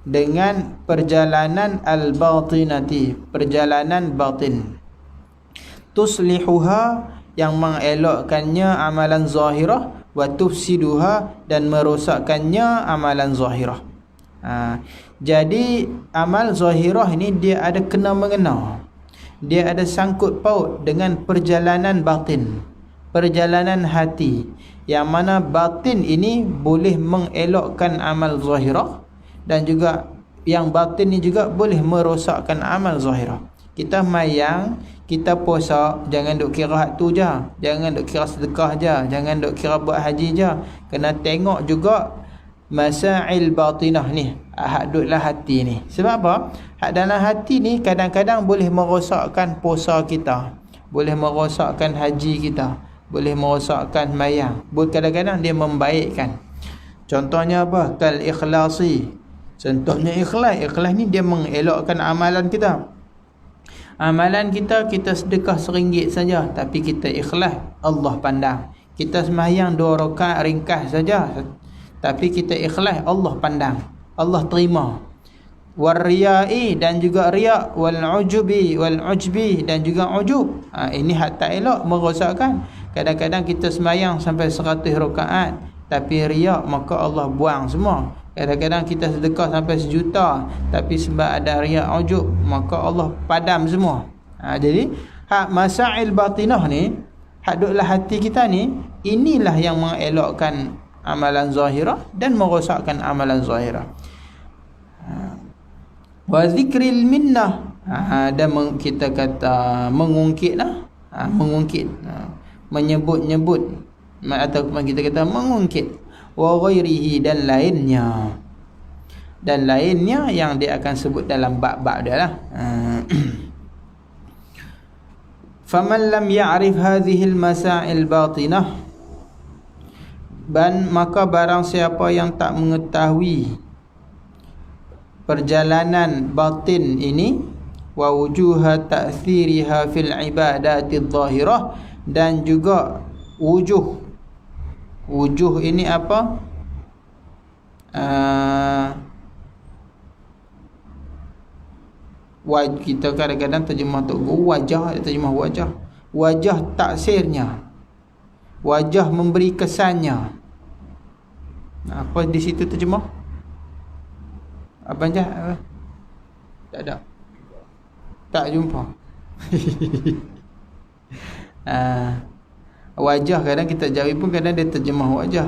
dengan perjalanan al-batinati, perjalanan batin, tuslihuha, yang mengelokkannya amalan zahirah, wa tufsiduha, dan merosakkannya amalan zahirah. Jadi amal zahirah ini dia ada kena mengena, dia ada sangkut paut dengan perjalanan batin, perjalanan hati, yang mana batin ini boleh mengelokkan amal zahirah, dan juga yang batin ni juga boleh merosakkan amal zahirah. Kita mayang, kita puasa, jangan duk kira hak tu je, jangan duk kira sedekah je, jangan duk kira buat haji je, kena tengok juga masail batinah ni, hak dudlah hati ni. Sebab apa? Hak dalam hati ni kadang-kadang boleh merosakkan puasa kita, boleh merosakkan haji kita, boleh merosakkan sembahyang, kadang-kadang dia membaikkan. Contohnya apa? Kal ikhlasi. Contohnya ikhlas ni dia mengelakkan amalan kita. Amalan kita sedekah RM1 saja, tapi kita ikhlas, Allah pandang. Kita sembahyang 2 rakaat ringkas saja, tapi kita ikhlas, Allah pandang, Allah terima. Warriai, dan juga riak, wal ujbi dan juga ujub. Ini hak tak elok, merosakkan. Kadang-kadang kita sembahyang sampai 100 rakaat tapi riak, maka Allah buang semua. Kadang-kadang kita sedekah sampai 1 juta tapi sebab ada riak, ujub, maka Allah padam semua. Jadi hak masail batinah ni, hak duduklah hati kita ni, inilah yang mengelakkan amalan zahirah dan merosakkan amalan zahirah. Wa zikril minnah, dan kita kata mengungkit lah, mengungkit, menyebut-nyebut, atau kita kata mengungkit. Wa ghairihi, dan lainnya yang dia akan sebut dalam bab-bab dia lah. Faman lam ya'rif hadhihi al-masail batinah, maka barang siapa yang tak mengetahui perjalanan batin ini, wa wujuha ta'thiriha fil ibadati adh-dhahirah, dan juga wujuh ini apa? Kita kadang-kadang terjemah tu wajah, terjemah wajah taksirnya, wajah memberi kesannya. Apa di situ terjemah? Apa aja? Tak ada. Tak jumpa. Wajah kadang kita jawab pun kadang dia terjemah wajah.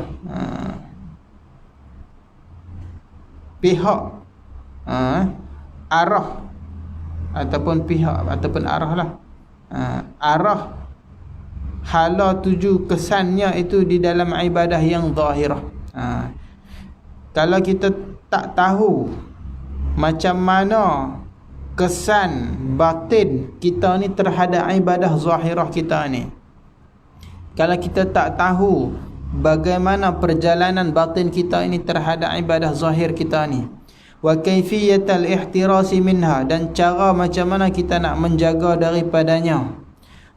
Pihak, arah, ataupun pihak, ataupun arah lah. Arah, hala, tuju, kesannya itu di dalam ibadah yang zahirah. Kalau kita tak tahu macam mana kesan batin kita ni terhadap ibadah zahirah kita ni, kalau kita tak tahu bagaimana perjalanan batin kita ini terhadap ibadah zahir kita ni, wa kaifiyatal ihtirasi minha, dan cara macam mana kita nak menjaga daripadanya,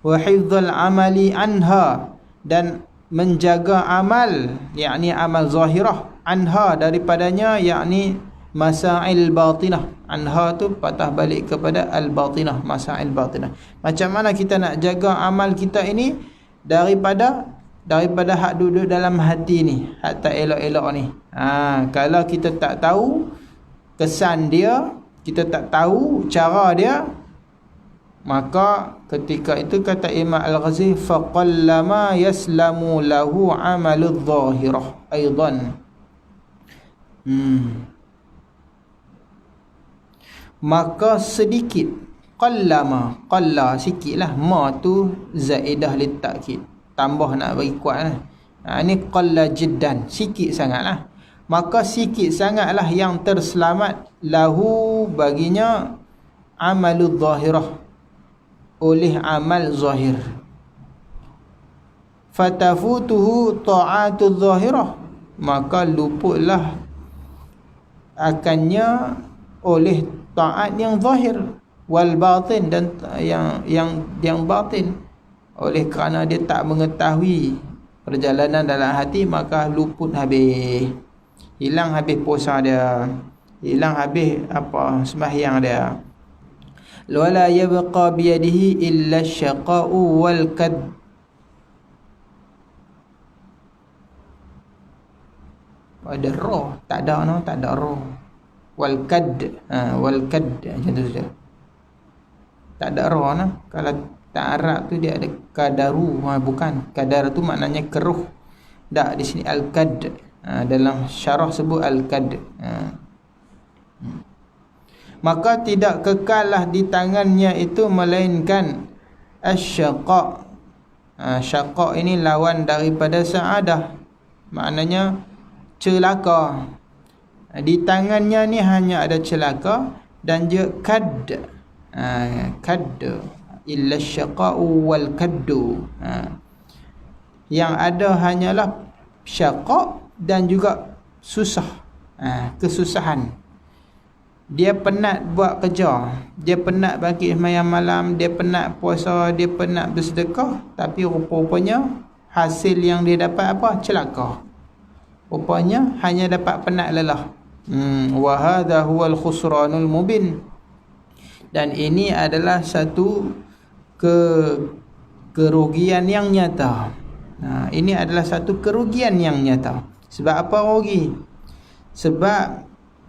wa hifdzal amali anha, dan menjaga amal, yakni amal zahirah, anha, daripadanya, yakni masail batinah. Anha tu patah balik kepada al-batinah, masail batinah. Macam mana kita nak jaga amal kita ini daripada hak duduk dalam hati ni, hak tak elok-elok ni. Kalau kita tak tahu kesan dia, kita tak tahu cara dia, maka ketika itu kata Imam Al-Ghazali, faqallama yaslamu lahu amaludh zahirah aidan. Maka sedikit, qallama, qalla sikitlah, ma tu zaidah lit takkid, tambah nak bagi kuat lah. Ini qalla jiddan, sikit sangatlah. Maka sikit sangatlah yang terselamat lahu, baginya, amaludh zahirah, oleh amal zahir. Fatafutuhu ta'atudh zahirah, maka luputlah akannya oleh taat yang zahir, wal batin, dan yang batin. Oleh kerana dia tak mengetahui perjalanan dalam hati, maka luput habis, hilang habis puasa dia, hilang habis apa sembahyang dia. Wala yabqa biyadihi illa syaqa'u wal kad. Ada roh, tak ada no, tak ada roh. Wal kad, wal kad macam tu saja. Tak ada roh nah. Kalau tak Arab tu dia ada kadaru, bukan. Kadar tu maknanya keruh. Tak, di sini al kad. Dalam syarah sebut al kad. Maka tidak kekallah di tangannya itu melainkan asyaqa. Syaqa ini lawan daripada sa'adah, maknanya celaka. Di tangannya ni hanya ada celaka, dan dia kad, kad, illa syaqa'u wal kaddu. Yang ada hanyalah syaqaq dan juga susah, kesusahan. Dia penat buat kerja, dia penat bangkit sembahyang malam, dia penat puasa, dia penat bersedekah, tapi rupa-rupanya hasil yang dia dapat apa? Celaka. Rupanya hanya dapat penat lelah. Wa hadha huwal khusranul mubin. Dan ini adalah satu kerugian yang nyata. Ini adalah satu kerugian yang nyata. Sebab apa rugi? Sebab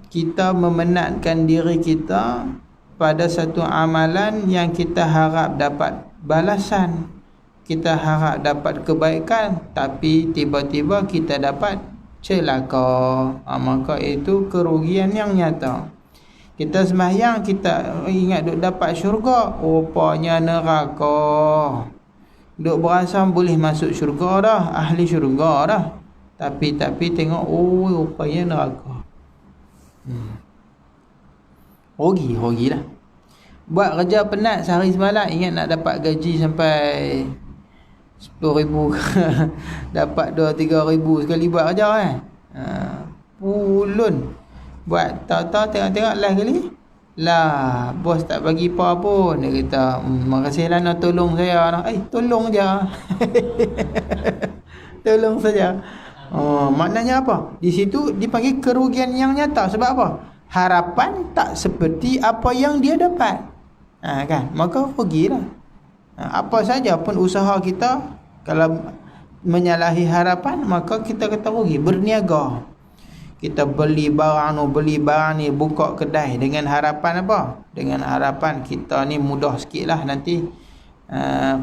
kita memenatkan diri kita pada satu amalan yang kita harap dapat balasan, kita harap dapat kebaikan, tapi tiba-tiba kita dapat celaka. Maka itu kerugian yang nyata. Kita sembahyang, kita ingat duk dapat syurga, rupanya neraka. Duk berasa boleh masuk syurga dah, ahli syurga dah, tapi tengok, rupanya neraka. Rugi lah. Buat kerja penat sehari semalam, ingat nak dapat gaji sampai 10,000 dapat 2-3,000 sekali buat kerja pulun. Buat tahu-tahu tengok last kali, lah bos tak bagi apa pun. Dia kata, makasih lah nak tolong saya. Tolong je. Tolong saja. Maknanya apa? Di situ dipanggil kerugian yang nyata. Sebab apa? Harapan tak seperti apa yang dia dapat. Kan? Maka rugilah. Apa saja pun usaha kita, kalau menyalahi harapan, maka kita kata rugi. Berniaga, kita beli barang ni, buka kedai dengan harapan apa? Dengan harapan kita ni mudah sikit lah nanti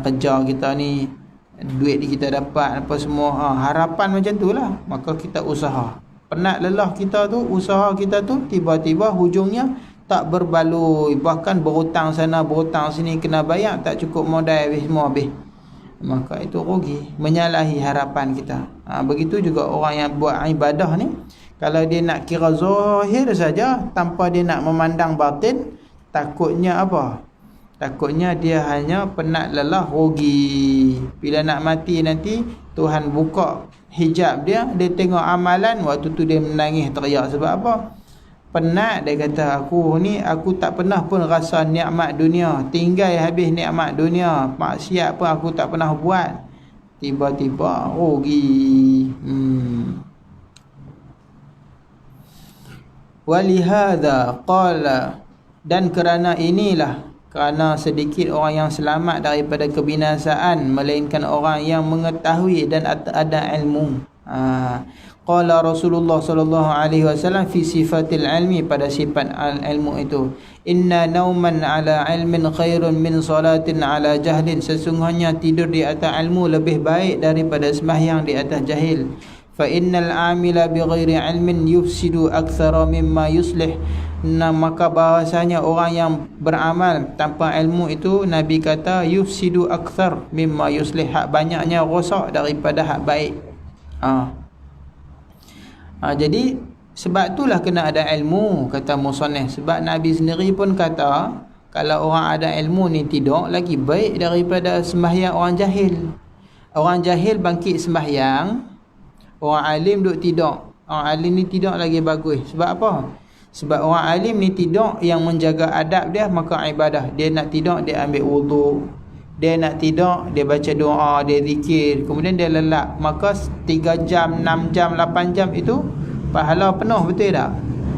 kerja kita ni, duit kita dapat apa semua. Harapan macam tu lah. Maka kita usaha, penat lelah kita tu, usaha kita tu, tiba-tiba hujungnya tak berbaloi, bahkan berhutang sana berhutang sini, kena bayar, tak cukup modal, habis semua habis. Maka itu rugi, menyalahi harapan kita. Begitu juga orang yang buat ibadah ni, kalau dia nak kira zahir saja tanpa dia nak memandang batin, takutnya apa? Takutnya dia hanya penat lelah, rugi. Bila nak mati nanti, Tuhan buka hijab dia tengok amalan, waktu tu dia menangis teriak. Sebab apa? Penat. Dia kata, aku tak pernah pun rasa nikmat dunia, tinggal habis nikmat dunia, maksiat pun aku tak pernah buat, tiba-tiba rugi. Walihada qala, dan kerana inilah, kerana sedikit orang yang selamat daripada kebinasaan melainkan orang yang mengetahui dan ada ilmu. Qala Rasulullah sallallahu alaihi wasallam fi sifatil ilmi, pada sifat ilmu itu, inna nauman ala ilmin khairun min salatin ala jahlin, sesungguhnya tidur di atas ilmu lebih baik daripada sembahyang di atas jahil. Fa innal amila bighairi ilmin yufsidu aktsara mimma yuslih, maka bahasanya orang yang beramal tanpa ilmu itu, Nabi kata yufsidu aktsar mimma yuslih, hak banyaknya rosak daripada hak baik. Jadi sebab itulah kena ada ilmu, kata musannif. Sebab Nabi sendiri pun kata, kalau orang ada ilmu ni tidur lagi baik daripada sembahyang orang jahil. Orang jahil bangkit sembahyang, orang alim duk tidur. Orang alim ni tidur lagi bagus. Sebab apa? Sebab orang alim ni tidur yang menjaga adab dia, maka ibadah. Dia nak tidur, dia ambil wuduk. Dia nak tidur, dia baca doa, dia zikir, kemudian dia lelap. Maka 3 jam, 6 jam, 8 jam itu pahala penuh, betul tak?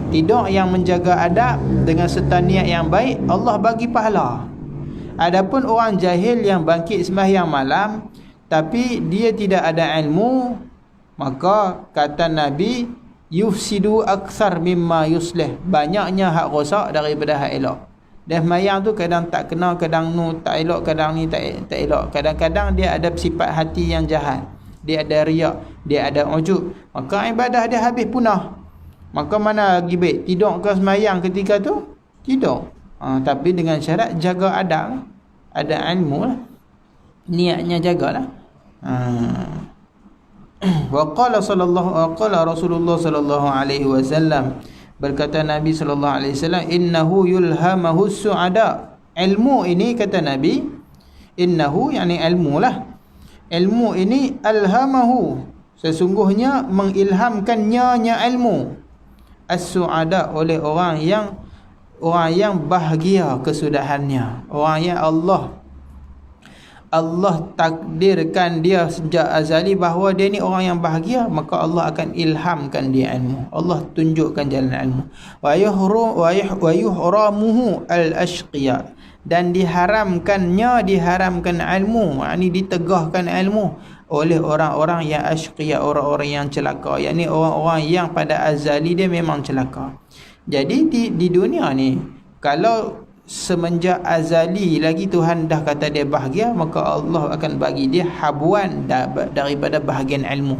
Tidur yang menjaga adab dengan serta niat yang baik, Allah bagi pahala. Adapun orang jahil yang bangkit sembahyang malam tapi dia tidak ada ilmu, maka kata Nabi, yufsidu aktsar mimma yuslih, banyaknya hak rosak daripada hak elok. Dan sembahyang tu kadang tak kena, kadang tak elok, kadang ni tak elok. Kadang-kadang dia ada sifat hati yang jahat, dia ada riak, dia ada ujub, maka ibadah dia habis punah. Maka mana lagi baik, tidur ke sembahyang ketika tu? Tidur. Tapi dengan syarat jaga adab, ada ilmu lah, niatnya jagalah. Wa qala Rasulullah sallallahu alaihi wasallam, berkata Nabi sallallahu alaihi wasallam, innahu yulhamahu su'ada. Ilmu ini, kata Nabi, innahu yani ilmu lah, ilmu ini alhamahu, sesungguhnya mengilhamkannya ilmu, as-su'ada, oleh orang yang bahagia kesudahannya, orang yang Allah takdirkan dia sejak azali bahawa dia ni orang yang bahagia, maka Allah akan ilhamkan dia ilmu. Allah tunjukkan jalan ilmu. Wa yuhramuhu al-ashqiya, dan diharamkan ilmu, yakni ditegahkan ilmu oleh orang-orang yang ashqiya, orang-orang yang celaka, yakni orang-orang yang pada azali dia memang celaka. Jadi di dunia ni, kalau semenjak azali lagi Tuhan dah kata dia bahagia, maka Allah akan bagi dia habuan daripada bahagian ilmu.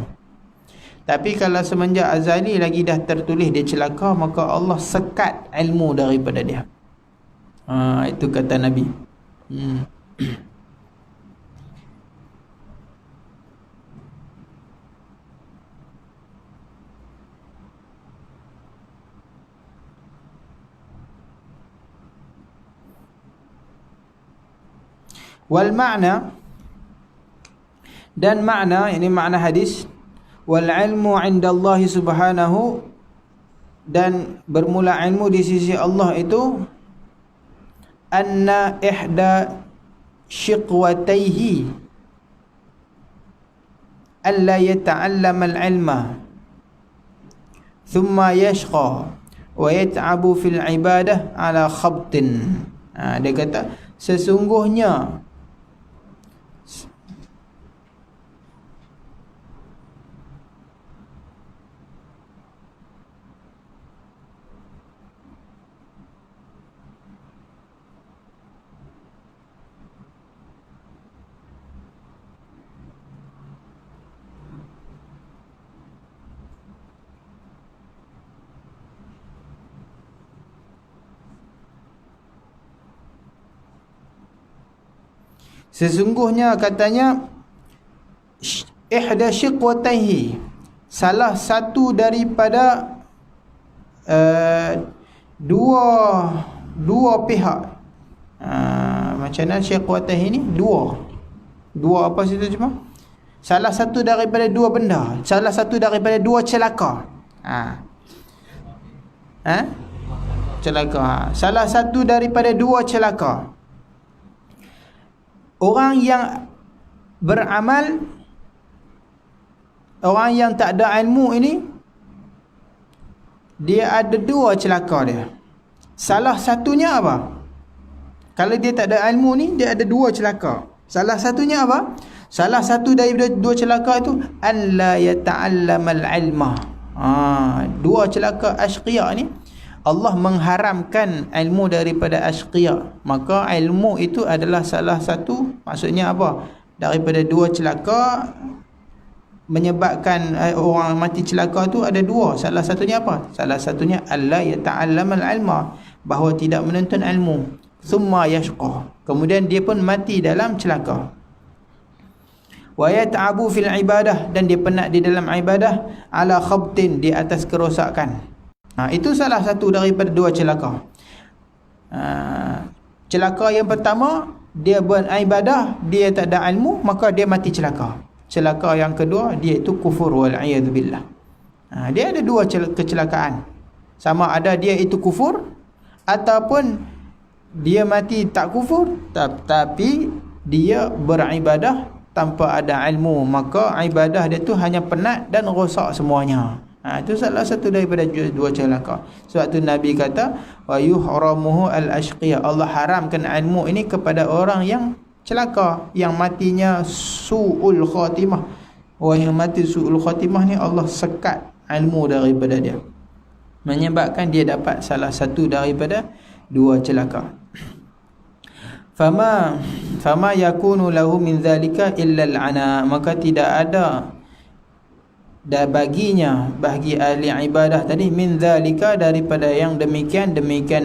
Tapi kalau semenjak azali lagi dah tertulis dia celaka, maka Allah sekat ilmu daripada dia. Itu kata Nabi. Wal ma'na, dan makna, ini makna hadis, wal ilmu 'inda Allah subhanahu, dan bermula ilmu di sisi Allah itu, anna ihda shiqwatayhi alla yata'allama al-ilma thumma yashqa wa yat'abu fil ibadah ala khabtin. Dia kata sesungguhnya katanya ihda shiqwatayhi, salah satu daripada dua pihak. Macam mana shiqwatayhi ni? Dua apa situ cuma? Salah satu daripada dua benda, salah satu daripada dua celaka. Celaka. Salah satu daripada dua celaka. Orang yang beramal, orang yang tak ada ilmu ini, dia ada dua celaka dia. Salah satunya apa? Kalau dia tak ada ilmu ni, dia ada dua celaka. Salah satunya apa? Salah satu daripada dua celaka itu, an la yata'allamal ilma. Dua celaka ashqiya ni, Allah mengharamkan ilmu daripada ashqiya. Maka ilmu itu adalah salah satu, maksudnya apa? Daripada dua celaka menyebabkan orang mati celaka tu ada dua. Salah satunya apa? Salah satunya alla yata'allamal ilma, bahawa tidak menuntut ilmu. Thumma yashqa, kemudian dia pun mati dalam celaka. Wa yat'abu fil ibadah, dan dia penat di dalam ibadah, ala khabtin, di atas kerosakan. Itu salah satu daripada dua celaka. Celaka yang pertama, dia beribadah, dia tak ada ilmu, maka dia mati celaka. Celaka yang kedua, dia itu kufur, wal'iyadzubillah. Dia ada dua kecelakaan. Sama ada dia itu kufur, ataupun dia mati tak kufur, tapi dia beribadah tanpa ada ilmu, maka ibadah dia tu hanya penat dan rosak semuanya. Itu salah satu daripada dua celaka. Sebab tu Nabi kata, wa yuhramuhu al-ashqiya, Allah haramkan ilmu ini kepada orang yang celaka, yang matinya su'ul khatimah. Orang yang mati su'ul khatimah ni, Allah sekat ilmu daripada dia, menyebabkan dia dapat salah satu daripada dua celaka. Fama yakunu lahu min zalika illa al-ana, maka tidak ada baginya, bagi ahli ibadah tadi, min zalika, daripada yang demikian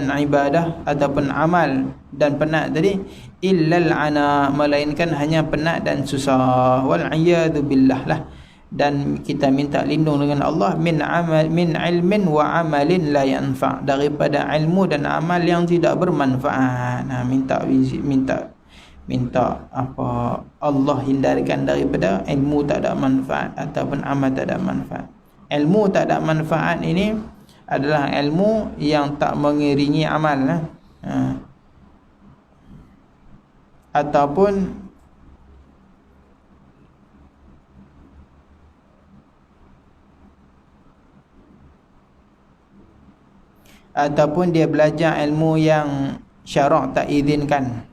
ibadah ataupun amal dan penat tadi, illa al-ana, melainkan hanya penat dan susah. Wal iyadu billah lah, dan kita minta lindung dengan Allah min ilmin wa amalin la yanfa', daripada ilmu dan amal yang tidak bermanfaat. Minta minta apa Allah hindarkan daripada ilmu tak ada manfaat ataupun amal tak ada manfaat. Ilmu tak ada manfaat ini adalah ilmu yang tak mengiringi amal lah. Ataupun dia belajar ilmu yang syarak tak izinkan,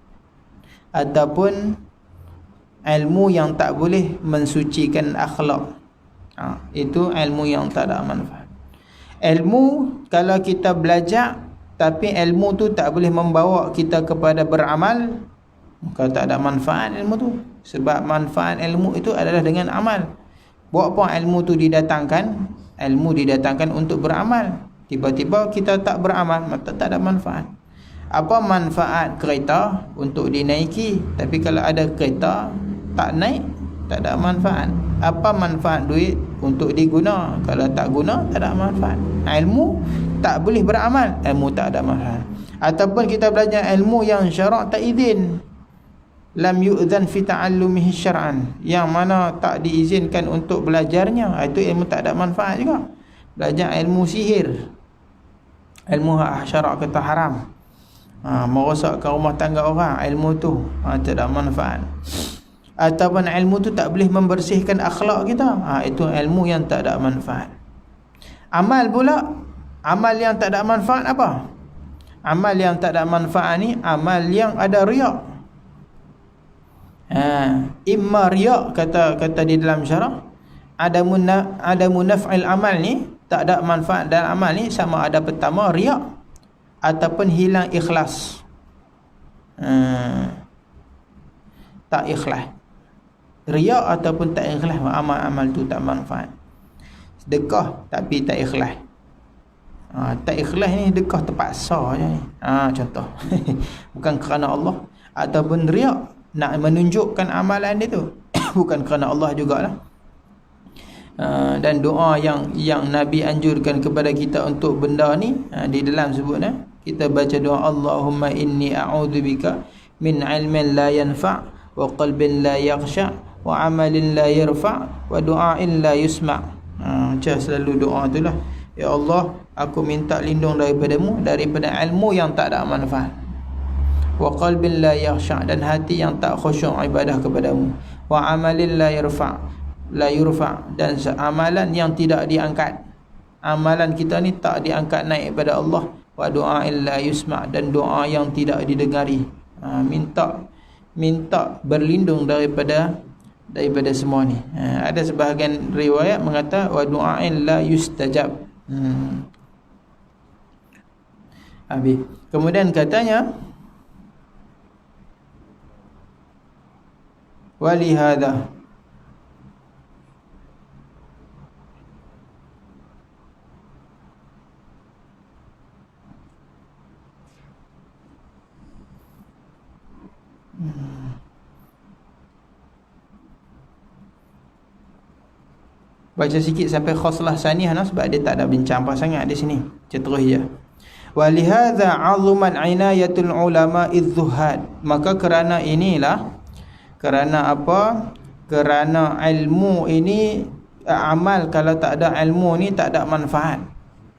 ataupun ilmu yang tak boleh mensucikan akhlak. Itu ilmu yang tak ada manfaat. Ilmu kalau kita belajar tapi ilmu tu tak boleh membawa kita kepada beramal, maka tak ada manfaat ilmu tu. Sebab manfaat ilmu itu adalah dengan amal. Buat apa ilmu tu didatangkan? Ilmu didatangkan untuk beramal. Tiba-tiba kita tak beramal, maka tak ada manfaat. Apa manfaat kereta? Untuk dinaiki. Tapi kalau ada kereta tak naik, tak ada manfaat. Apa manfaat duit? Untuk diguna. Kalau tak guna, tak ada manfaat. Ilmu tak boleh beramal, ilmu tak ada manfaat. Ataupun kita belajar ilmu yang syarak tak izin, lam yu'zan fi ta'allumihi syar'an, yang mana tak diizinkan untuk belajarnya, itu ilmu tak ada manfaat juga. Belajar ilmu sihir, ilmu syarak kata haram, merosakkan rumah tangga orang, ilmu tu tak ada manfaat. Ataupun ilmu tu tak boleh membersihkan akhlak kita, itu ilmu yang tak ada manfaat. Amal pula, amal yang tak ada manfaat apa? Amal yang tak ada manfaat ni amal yang ada riak. Imma riak, kata di dalam syarah, ada munaf'il amal ni, tak ada manfaat dalam amal ni, sama ada pertama riak ataupun hilang ikhlas. Tak ikhlas, riak ataupun tak ikhlas, amal tu tak manfaat. Sedekah tapi tak ikhlas. Tak ikhlas ni sedekah terpaksa je ni. Contoh. Bukan kerana Allah. Ataupun riak, nak menunjukkan amalan dia tu. Bukan kerana Allah jugalah. Dan doa yang Nabi anjurkan kepada kita untuk benda ni, di dalam sebutnya, kita baca doa Allahumma inni a'udzubika min ilmin la yanfa' wa qalbin la yakhsha' wa amalin la yarfa' wa du'ain la yusma'. Macam selalu doa tu lah. Ya Allah, aku minta lindung daripadamu, daripada ilmu yang tak ada manfaat, wa qalbin la yakhsha', dan hati yang tak khusyuk ibadah kepadamu, wa amalin la yurfa', dan amalan yang tidak diangkat, amalan kita ni tak diangkat naik kepada Allah, wa du'ain la yusma', dan doa yang tidak didengari. Minta berlindung daripada semua ni. Ada sebahagian riwayat mengata wa du'ain la yustajab. Habis. Kemudian katanya walihada, baca sikit sampai khoslah saniyah sebab dia tak ada bincang apa sangat di sini. Terus je. Walihadza 'azumat 'inayatul ulama idzuhad. Maka kerana inilah, kerana apa? Kerana ilmu ini, amal kalau tak ada ilmu ni tak ada manfaat.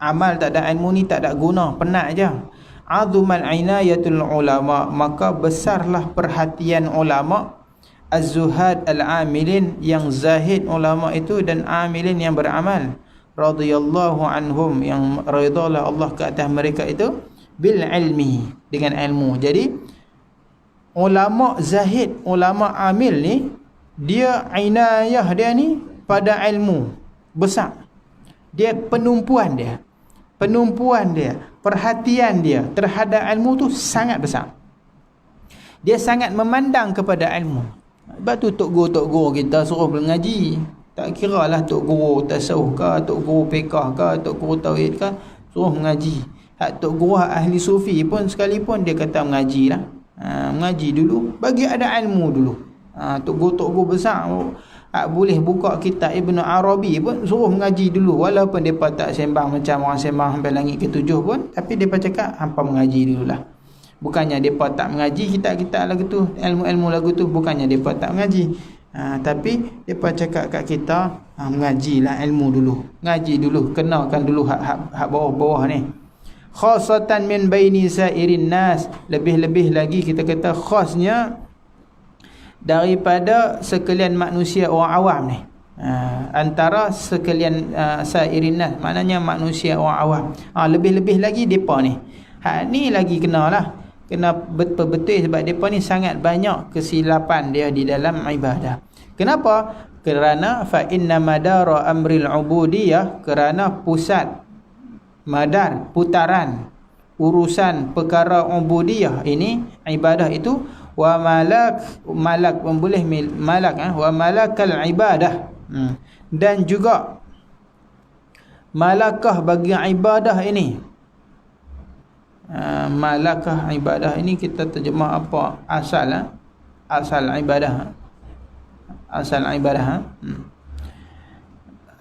Amal tak ada ilmu ni tak ada guna, penat je. 'Azumat 'inayatul ulama, maka besarlah perhatian ulama, az-zuhad al-amilin, yang zahid ulama itu dan amilin yang beramal, radhiyallahu anhum, yang ridhalah Allah ke atas mereka itu, bil ilmi, dengan ilmu. Jadi ulama zahid, ulama amil ni, dia inayah dia ni pada ilmu besar. Dia penumpuan dia, perhatian dia terhadap ilmu tu sangat besar. Dia sangat memandang kepada ilmu. Sebab tu tok guru kita suruh mengaji. Tak kira lah tok guru tasawuf ke, tok guru fiqh ke, tok guru tauhid ke, suruh mengaji. Hak tok guru ahli sufi pun sekalipun dia kata mengaji lah. Mengaji dulu, bagi ada ilmu dulu. Tok guru besar boleh buka kitab Ibn Arabi pun suruh mengaji dulu, walaupun mereka tak sembang macam orang sembang sampai langit ke-7 pun, tapi mereka cakap hampa mengaji dululah. Bukannya depa tak mengaji kitab-kitab lagu tu, ilmu-ilmu lagu tu, bukannya depa tak mengaji. Tapi depa cakap kat kita, mengajilah ilmu dulu. Ngaji dulu, kenalkan dulu hak bawah-bawah ni. Khasatan min baini sairin nas, lebih-lebih lagi kita kata khasnya daripada sekalian manusia orang awam ni. Antara sekalian sairin nas, maknanya manusia orang awam. Lebih-lebih lagi depa ni. Hak ni lagi kenalah. Kena betul-betul sebab depa ni sangat banyak kesilapan dia di dalam ibadah. Kenapa? Kerana fa inna madara amril ubudiyah, kerana pusat madar, putaran urusan perkara ubudiyah ini, ibadah itu, wa malak boleh malak wa malakal ibadah, dan juga malakah bagi ibadah ini. Malakah ibadah ini kita terjemah apa? Asal ibadah. Asal ibadah.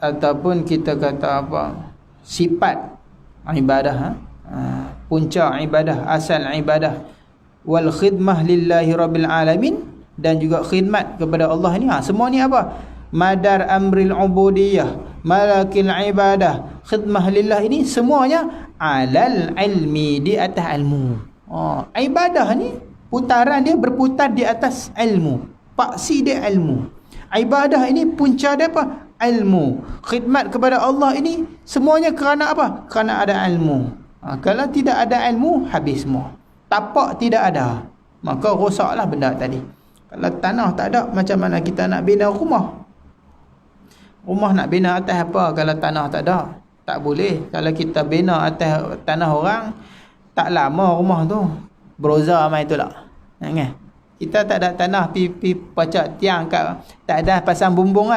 Ataupun kita kata apa? Sifat ibadah. Punca ibadah, asal ibadah. Wal khidmah lillahi rabbil alamin, dan juga khidmat kepada Allah ni. Semua ni apa? Madar amril ubudiyah, malakil ibadah, khidmah lillah, ini semuanya alal ilmi, di atas ilmu. Ibadah ni putaran dia berputar di atas ilmu. Paksi dia ilmu. Ibadah ini punca dia apa? Ilmu. Khidmat kepada Allah ini semuanya kerana apa? Kerana ada ilmu. Kalau tidak ada ilmu, habis semua. Tapak tidak ada, maka rosaklah benda tadi. Kalau tanah tak ada, macam mana kita nak bina rumah? Rumah nak bina atas apa kalau tanah tak ada? Tak boleh. Kalau kita bina atas tanah orang, tak lama rumah tu beroza mai tu lah. Kan? Kita tak ada tanah pi pacak tiang kat, tak ada pasang bumbung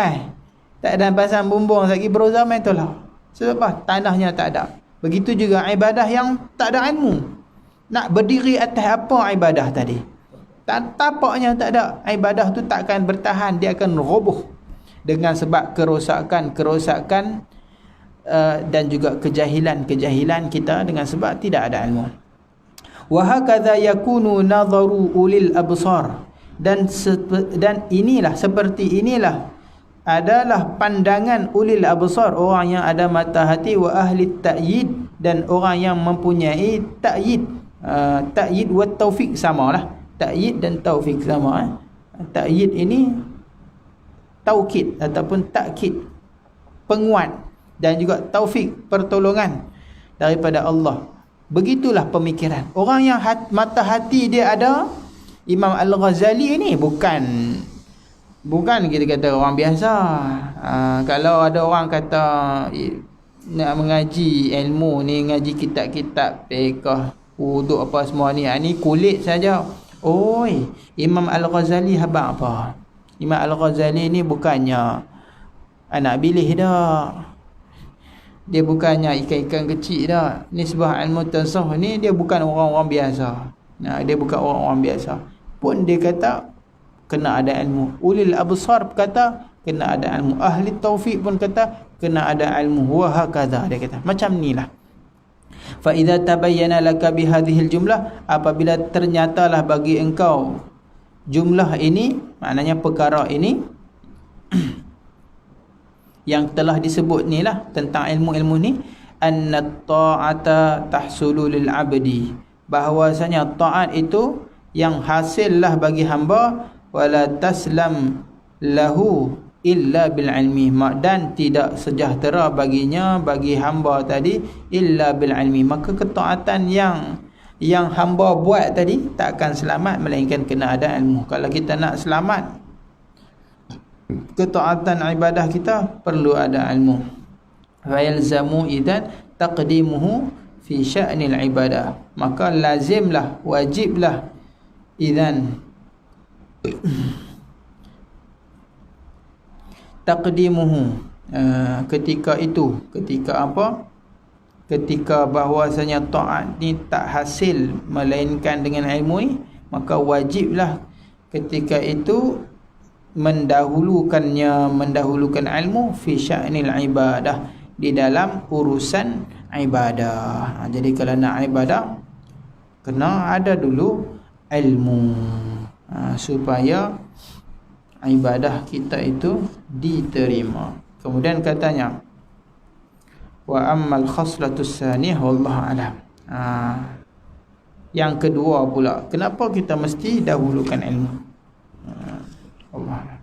tak ada pasang bumbung lagi, beroza mai tu lah. Sebab apa? Tanahnya tak ada. Begitu juga ibadah yang tak ada ilmu. Nak berdiri atas apa ibadah tadi? Tapaknya tak ada, ibadah tu takkan bertahan, dia akan roboh dengan sebab kerosakan dan juga kejahilan kita dengan sebab tidak ada ilmu. Wa hakadha yakunu nadharu ulil absar, dan inilah, seperti inilah adalah pandangan ulil absar, orang yang ada mata hati, wa ahli ta'yid, dan orang yang mempunyai ta'yid. Ta'yid wa taufik samalah. Ta'yid dan taufik sama. Ta'yid ini taukid ataupun takkid, penguat, dan juga taufik, pertolongan daripada Allah. Begitulah pemikiran orang yang mata hati dia ada. Imam Al-Ghazali ni bukan kita kata orang biasa. Kalau ada orang kata nak mengaji ilmu ni, ngaji kitab-kitab fiqh, wuduk apa semua ni, ni kulit saja. Oi, Imam Al-Ghazali habaq apa? Imam Al-Ghazali ni bukannya anak bilih dah. Dia bukannya ikan-ikan kecil dah. Nisbah ilmu tasawuf ni dia bukan orang-orang biasa. Dia bukan orang-orang biasa. Pun dia kata kena ada ilmu. Ulil absar kata kena ada ilmu. Ahli taufik pun kata kena ada ilmu. Wa hakadha, dia kata. Macam nilah. Fa idza tabayyana laka bi hadhil jumlah, apabila ternyatalah bagi engkau jumlah ini, maknanya perkara ini yang telah disebut ni lah tentang ilmu-ilmu ni, anna ta'ata tahsulu lil abdi, bahwasanya taat itu yang hasillah bagi hamba, wala taslam lahu illa bil ilmi, dan tidak sejahtera baginya, bagi hamba tadi, illa bil ilmi. Maka ketaatan yang hamba buat tadi tak akan selamat melainkan kena ada ilmu. Kalau kita nak selamat ketaatan ibadah kita, perlu ada ilmu. Fa yalzamu idan taqdimuhu fi sya'nil ibadah, maka lazimlah, wajiblah idan taqdimuhu, ketika itu, ketika apa? Ketika bahwasanya taat ni tak hasil melainkan dengan ilmu ni, maka wajiblah ketika itu mendahulukan ilmu fi sya'nil ibadah, di dalam urusan ibadah. Jadi kalau nak ibadah, Kena ada dulu ilmu, supaya ibadah kita itu diterima. Kemudian katanya, wa ammal khaslatus saniyah wallahu alam. Yang kedua pula, kenapa kita mesti dahulukan ilmu? Allah.